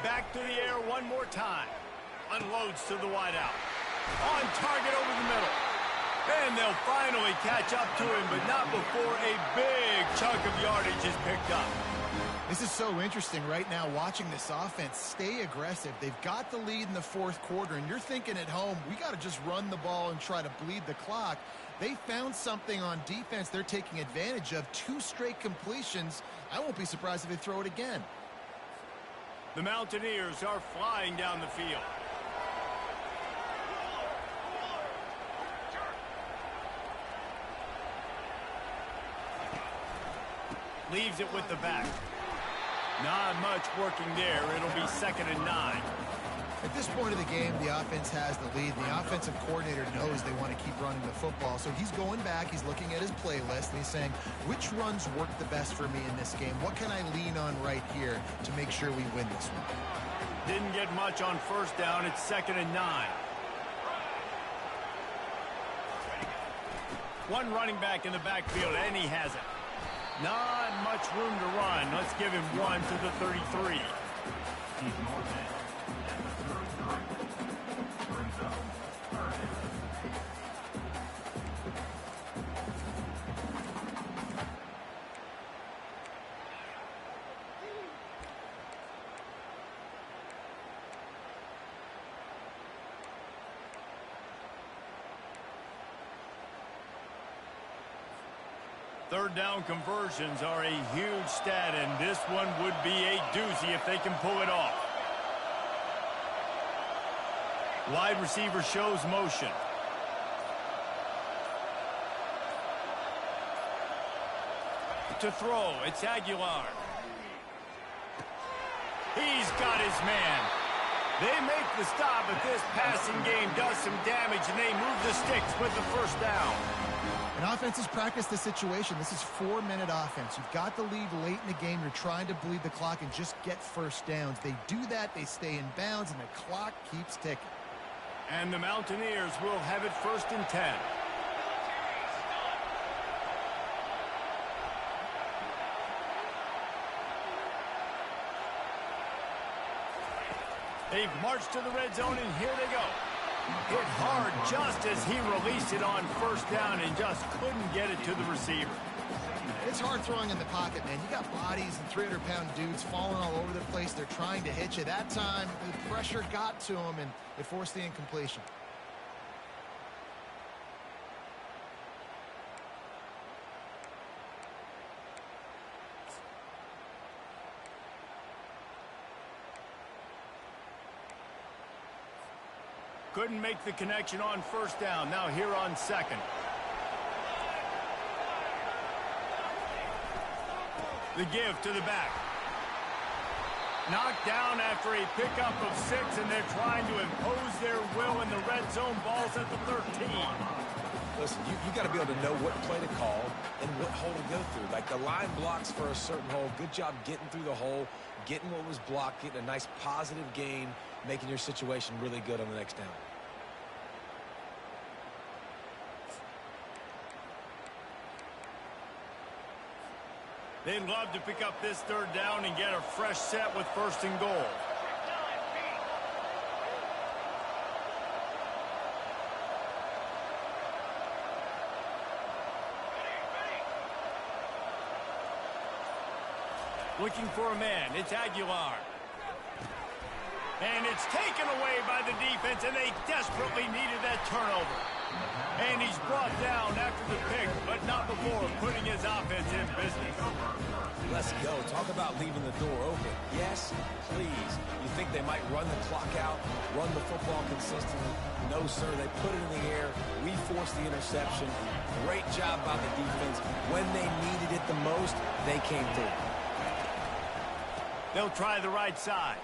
Back to the air one more time. Unloads to the wideout. On target over the middle. And they'll finally catch up to him, but not before a big chunk of yardage is picked up. This is so interesting right now, watching this offense stay aggressive. They've got the lead in the 4th quarter, and you're thinking at home, we got to just run the ball and try to bleed the clock. They found something on defense they're taking advantage of. 2 straight completions. I won't be surprised if they throw it again. The Mountaineers are flying down the field. Leaves it with the back. Not much working there. It'll be 2nd and 9. At this point of the game, the offense has the lead. The offensive coordinator knows they want to keep running the football. So he's going back, he's looking at his playlist, and he's saying, which runs work the best for me in this game? What can I lean on right here to make sure we win this one? Didn't get much on 1st down. It's 2nd and 9. One running back in the backfield, and he has it. Not much room to run. Let's give him one to the 33. Steve Norman at the 33 brings up 3rd. Third down conversions are a huge stat, and this one would be a doozy if they can pull it off. Wide receiver shows motion. To throw, it's Aguilar. He's got his man. They make the stop, but this passing game does some damage, and they move the sticks with the first down. And offenses practice the situation. This is 4-minute offense. You've got the lead late in the game. You're trying to bleed the clock and just get first downs. They do that, they stay in bounds, and the clock keeps ticking. And the Mountaineers will have it 1st and 10. They've marched to the red zone, and here they go. Hit hard just as he released it on 1st down and just couldn't get it to the receiver. It's hard throwing in the pocket, man. You got bodies and 300-pound dudes falling all over the place. They're trying to hit you. That time, the pressure got to him, and it forced the incompletion. Couldn't make the connection on 1st down. Now here on 2nd. The give to the back. Knocked down after a pickup of 6, and they're trying to impose their will in the red zone. Ball's at the 13. Listen, you got to be able to know what play to call and what hole to go through. Like the line blocks for a certain hole. Good job getting through the hole, getting what was blocked, getting a nice positive gain, making your situation really good on the next down. They'd love to pick up this 3rd down and get a fresh set with 1st and goal. Looking for a man. It's Aguilar. And it's taken away by the defense, and they desperately needed that turnover. And he's brought down after the pick, but not before putting his offense in business. Let's go. Talk about leaving the door open. Yes, please. You think they might run the clock out, run the football consistently? No, sir. They put it in the air. We forced the interception. Great job by the defense. When they needed it the most, they came through. They'll try the right side.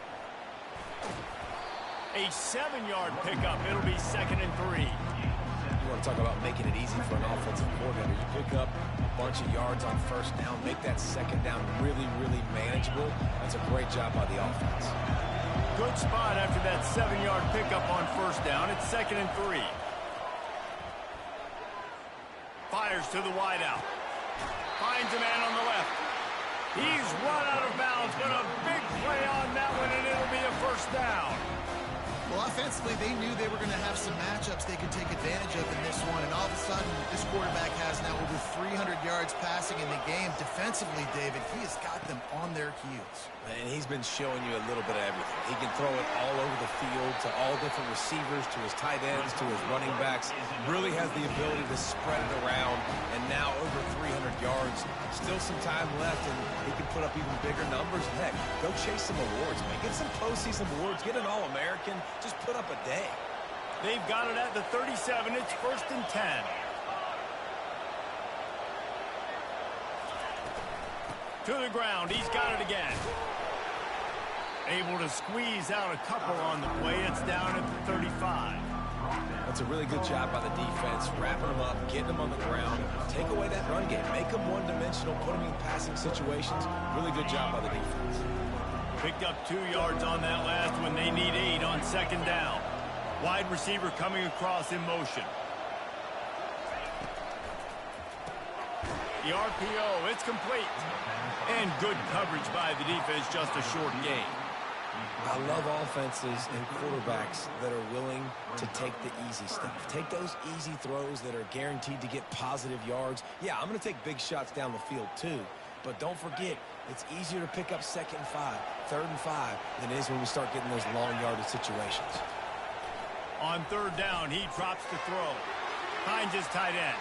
A 7-yard pickup. It'll be 2nd and 3. You want to talk about making it easy for an offensive coordinator. You pick up a bunch of yards on 1st down, make that 2nd down really, really manageable. That's a great job by the offense. Good spot after that 7-yard pickup on 1st down. It's 2nd and 3. Fires to the wideout. Finds a man on the left. He's run out of bounds, but a big play on that one, and it'll be a 1st down. Well, offensively, they knew they were going to have some matchups they could take advantage of in this one, and all of a sudden, this quarterback has now over 300 yards passing in the game. Defensively, David, he has got them on their heels. And he's been showing you a little bit of everything. He can throw it all over the field to all different receivers, to his tight ends, to his running backs. Really has the ability to spread it around, and now over 300 yards. Still some time left, and he can put up even bigger numbers. Heck, go chase some awards, man. Get some postseason awards. Get an All-American. Just put up a day. They've got it at the 37. It's 1st and 10. To the ground. He's got it again. Able to squeeze out a couple on the play. It's down at the 35. That's a really good job by the defense, wrapping them up, getting them on the ground. Take away that run game. Make them one-dimensional, put them in passing situations. Really good job by the defense. Picked up 2 yards on that last one. They need 8 on 2nd down. Wide receiver coming across in motion. The RPO, it's complete. And good coverage by the defense, just a short gain. I love offenses and quarterbacks that are willing to take the easy stuff. Take those easy throws that are guaranteed to get positive yards. Yeah, I'm going to take big shots down the field too. But don't forget, it's easier to pick up 2nd and 5, 3rd and 5 than it is when we start getting those long yardage situations. On 3rd down, he drops the throw. Finds his tight end.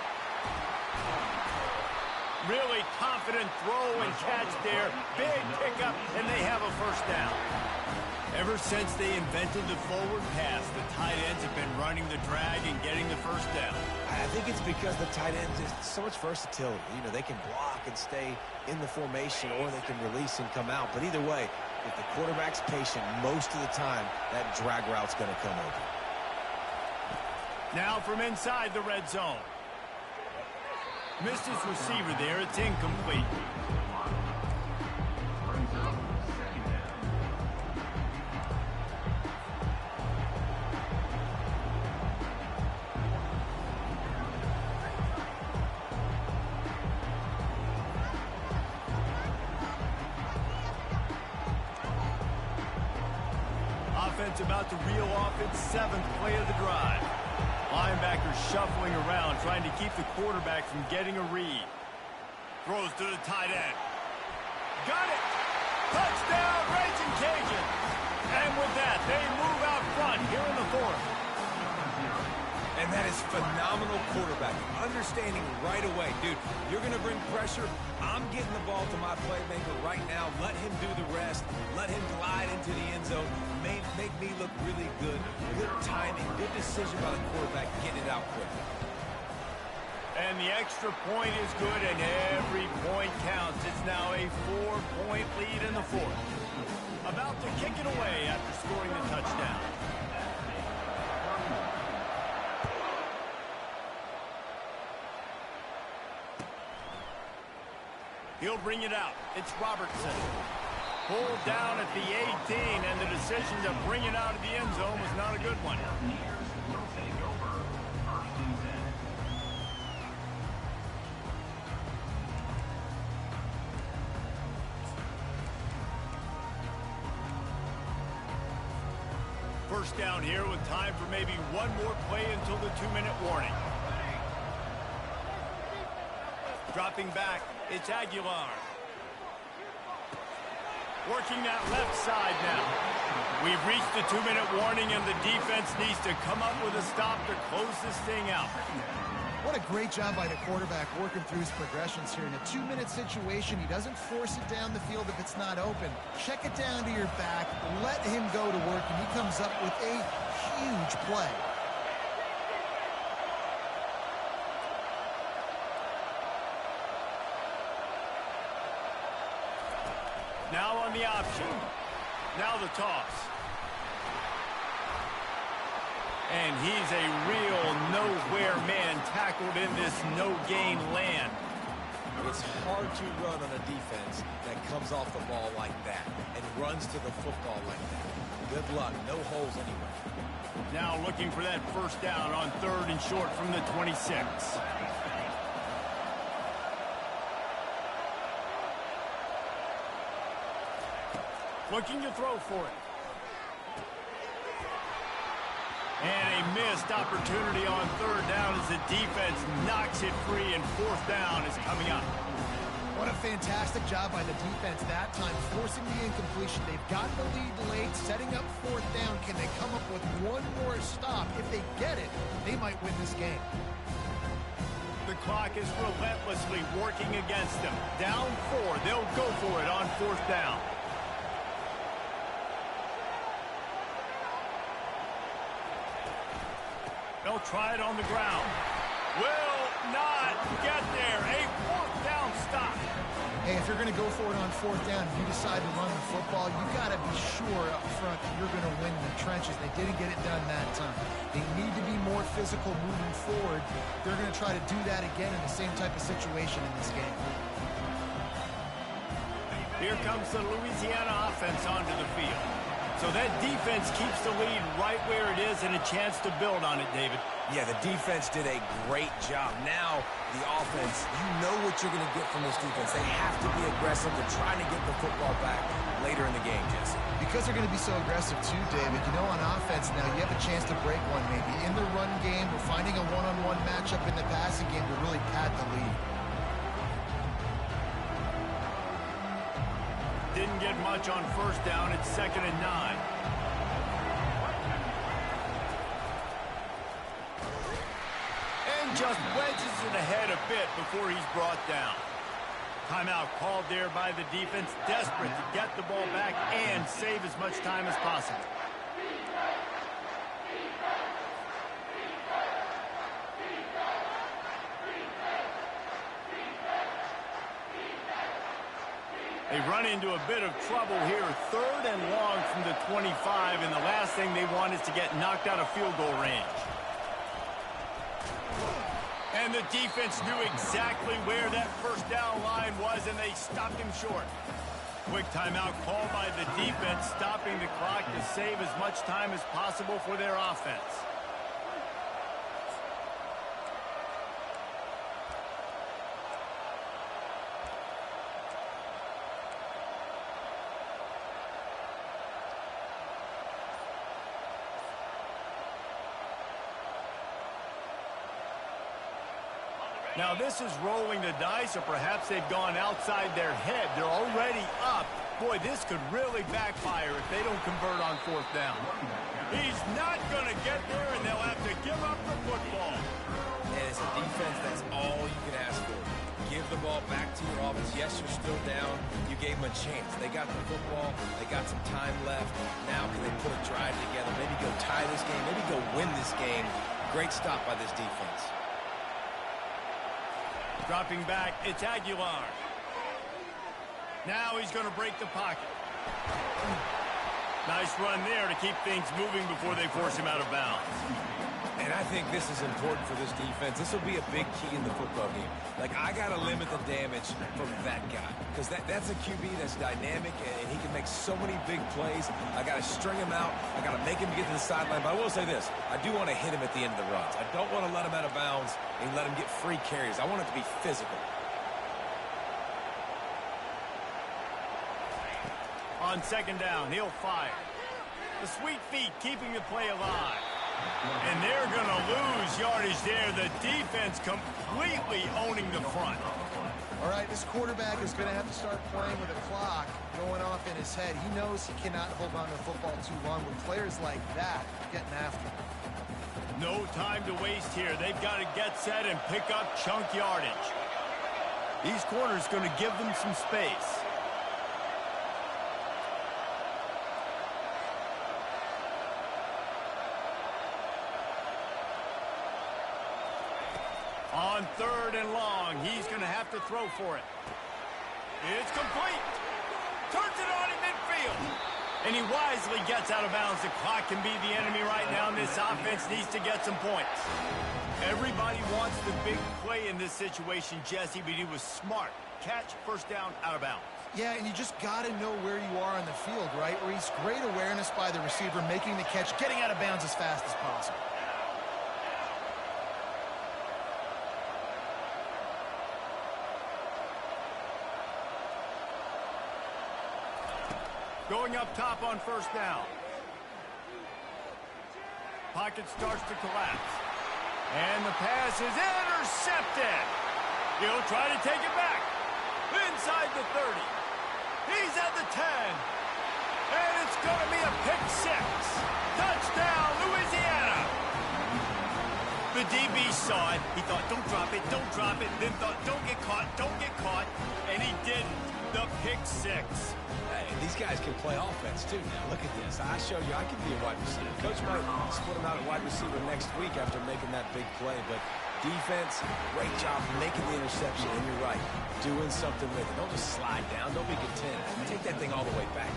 Really confident throw and catch there. Big pickup, and they have a first down. Ever since they invented the forward pass, the tight ends have been running the drag and getting the first down. I think it's because the tight ends is so much versatility. You know, they can block and stay in the formation, or they can release and come out. But either way, if the quarterback's patient, most of the time, that drag route's going to come open. Now from inside the red zone. Missed his receiver there. It's incomplete. Offense about to reel off its 7th play of the drive. Linebackers shuffling around, trying to keep the quarterback from getting a read. Throws to the tight end. Got it! Touchdown, Raging Cajuns! And with that, they move out front here in the 4th. And that is phenomenal quarterbacking. Understanding right away, dude, you're going to bring pressure. I'm getting the ball to my playmaker right now. Let him do the rest. Let him glide into the end zone. Make me look really good. Good timing, good decision by the quarterback, getting it out quick. And the extra point is good, and every point counts. It's now a 4-point lead in the 4th. About to kick it away after scoring the touchdown. He'll bring it out. It's Robertson. Pulled down at the 18, and the decision to bring it out of the end zone was not a good one. First down here with time for maybe one more play until the 2-minute warning. Dropping back, it's Aguilar. Working that left side now. We've reached the 2-minute warning, and the defense needs to come up with a stop to close this thing out. What a great job by the quarterback working through his progressions here. In a 2-minute situation, he doesn't force it down the field if it's not open. Check it down to your back, let him go to work, and he comes up with a huge play. Now on the option. Now the toss. And he's a real nowhere man tackled in this no-gain land. It's hard to run on a defense that comes off the ball like that and runs to the football like that. Good luck. No holes anyway. Now looking for that first down on 3rd and short from the 26. Looking to throw for it. And a missed opportunity on 3rd down as the defense knocks it free, and 4th down is coming up. What a fantastic job by the defense that time, forcing the incompletion. They've got the lead late, setting up 4th down. Can they come up with one more stop? If they get it, they might win this game. The clock is relentlessly working against them. Down 4, they'll go for it on 4th down. They'll try it on the ground. Will not get there. A 4th down stop. Hey, if you're going to go for it on 4th down, if you decide to run the football, you've got to be sure up front that you're going to win the trenches. They didn't get it done that time. They need to be more physical moving forward. They're going to try to do that again in the same type of situation in this game. Here comes the Louisiana offense onto the field. So that defense keeps the lead right where it is and a chance to build on it, David. Yeah, the defense did a great job. Now, the offense, you know what you're going to get from this defense. They have to be aggressive. They're trying to get the football back later in the game, Jesse. Because they're going to be so aggressive too, David. You know, on offense now, you have a chance to break one maybe. In the run game, we're finding a one-on-one matchup in the passing game to really pad the lead. Didn't get much on 1st down. It's 2nd and 9. And just wedges it ahead a bit before he's brought down. Timeout called there by the defense, desperate to get the ball back and save as much time as possible. They run into a bit of trouble here. 3rd and long from the 25, and the last thing they want is to get knocked out of field goal range. And the defense knew exactly where that first down line was, and they stopped him short. Quick timeout called by the defense, stopping the clock to save as much time as possible for their offense. Now this is rolling the dice, or perhaps they've gone outside their head. They're already up. Boy, this could really backfire if they don't convert on 4th down. He's not going to get there, and they'll have to give up the football. And it's a defense that's all you can ask for. Give the ball back to your offense. Yes, you're still down. You gave them a chance. They got the football. They got some time left. Now can they put a drive together? Maybe go tie this game. Maybe go win this game. Great stop by this defense. Dropping back, it's Aguilar. Now he's going to break the pocket. Nice run there to keep things moving before they force him out of bounds. And I think this is important for this defense. This will be a big key in the football game. Like, I got to limit the damage from that guy. Because that's a QB that's dynamic, and he can make so many big plays. I got to string him out. I got to make him get to the sideline. But I will say this. I do want to hit him at the end of the runs. I don't want to let him out of bounds and let him get free carries. I want it to be physical. On 2nd down, he'll fire. The sweet feet keeping the play alive. And they're going to lose yardage there. The defense completely owning the front. All right, this quarterback is going to have to start playing with a clock going off in his head. He knows he cannot hold on to the football too long with players like that getting after him. No time to waste here. They've got to get set and pick up chunk yardage. These corners going to give them some space. On 3rd and long, he's going to have to throw for it. It's complete. Turns it on in midfield. And he wisely gets out of bounds. The clock can be the enemy right now, and this offense needs to get some points. Everybody wants the big play in this situation, Jesse, but he was smart. Catch, 1st down, out of bounds. Yeah, and you just got to know where you are on the field, right? Where he's great awareness by the receiver, making the catch, getting out of bounds as fast as possible. Going up top on 1st down. Pocket starts to collapse. And the pass is intercepted. He'll try to take it back. Inside the 30. He's at the 10. And it's going to be a pick 6. Touchdown, Louisiana. The DB saw it. He thought, don't drop it, don't drop it. Then thought, don't get caught, don't get caught. And he didn't. The pick 6. Hey, these guys can play offense, too, now. Look at this. I showed you I can be a wide receiver. Coach might split him out at wide receiver next week after making that big play. But defense, great job making the interception. And you're right, doing something with it. Don't just slide down. Don't be content. Take that thing all the way back.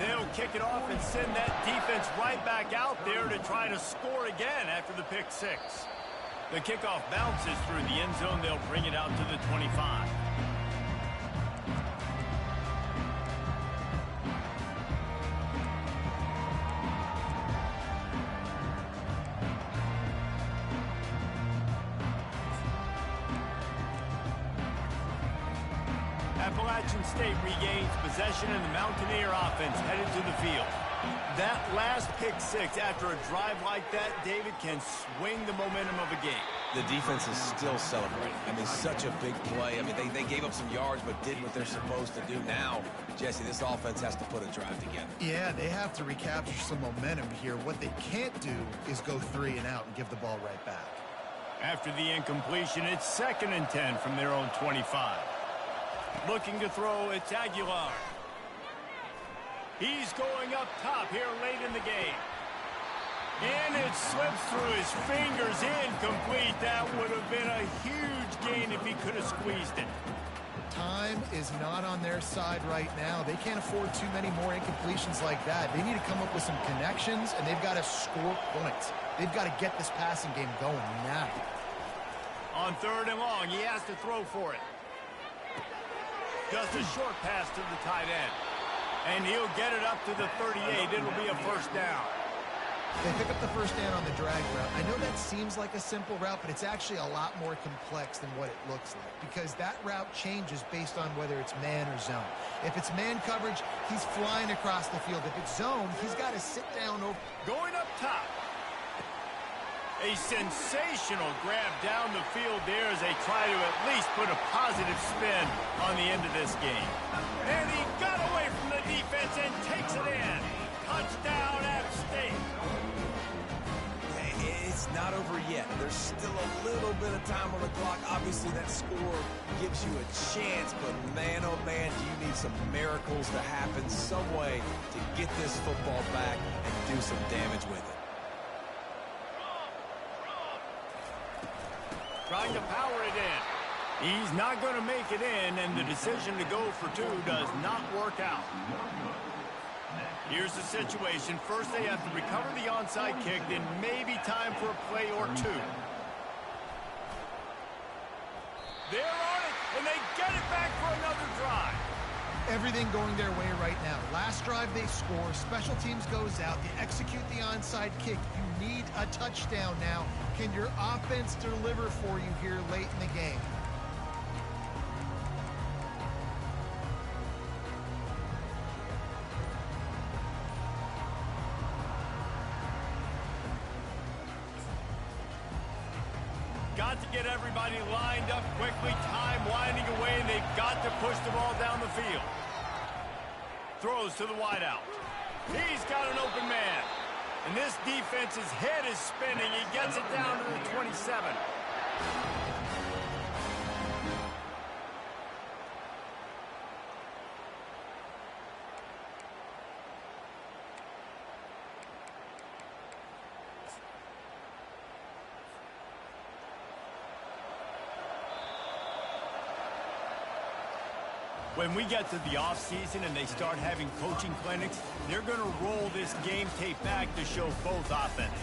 They'll kick it off and send that defense right back out there to try to score again after the pick 6. The kickoff bounces through the end zone. They'll bring it out to the 25. Appalachian State regains possession, and the Mountaineer offense headed to the field. That last pick 6 after a drive like that, David, can swing the momentum of a game. The defense is still celebrating. I mean, such a big play. I mean, they gave up some yards but did what they're supposed to do. Now, Jesse, this offense has to put a drive together. Yeah, they have to recapture some momentum here. What they can't do is go 3 and out and give the ball right back. After the incompletion, it's 2nd and 10 from their own 25. Looking to throw, it's Aguilar. He's going up top here late in the game. And it slips through his fingers, incomplete. That would have been a huge gain if he could have squeezed it. Time is not on their side right now. They can't afford too many more incompletions like that. They need to come up with some connections, and they've got to score points. They've got to get this passing game going now. On 3rd and long, he has to throw for it. Just a short pass to the tight end. And he'll get it up to the 38. It'll be a first down. They pick up the first down on the drag route. I know that seems like a simple route, but it's actually a lot more complex than what it looks like, because that route changes based on whether it's man or zone. If it's man coverage, he's flying across the field. If it's zone, he's got to sit down over. Going up top. A sensational grab down the field there as they try to at least put a positive spin on the end of this game. And he got away from the defense and takes it in. Touchdown, App State. It's not over yet. There's still a little bit of time on the clock. Obviously, that score gives you a chance, but man, oh man, do you need some miracles to happen some way to get this football back and do some damage with it. Trying to power it in. He's not going to make it in, and the decision to go for 2 does not work out. Here's the situation. First, they have to recover the onside kick, then maybe time for a play or 2. They're on it, and they get it back for another drive. Everything going their way right now. Last drive they score, special teams goes out, they execute the onside kick. You need a touchdown now. Can your offense deliver for you here late in the game? Got to get everybody lined up quickly, time winding away, and they've got to push the ball down the field. Throws to the wideout. He's got an open man. And this defense's head is spinning. He gets it down to the 27. When we get to the offseason and they start having coaching clinics, they're going to roll this game tape back to show both offenses.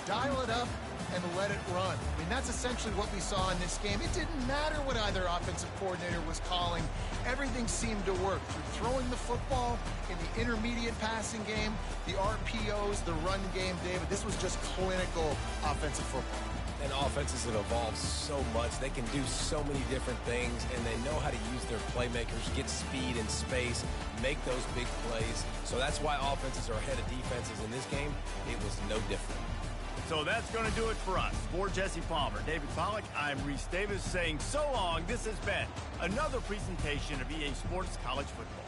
Dial it up and let it run. I mean, that's essentially what we saw in this game. It didn't matter what either offensive coordinator was calling. Everything seemed to work. Through throwing the football, in the intermediate passing game, the RPOs, the run game, David. This was just clinical offensive football. And offenses have evolved so much. They can do so many different things, and they know how to use their playmakers, get speed and space, make those big plays. So that's why offenses are ahead of defenses in this game. It was no different. So that's going to do it for us. For Jesse Palmer, David Pollack, I'm Reese Davis saying so long. This has been another presentation of EA Sports College Football.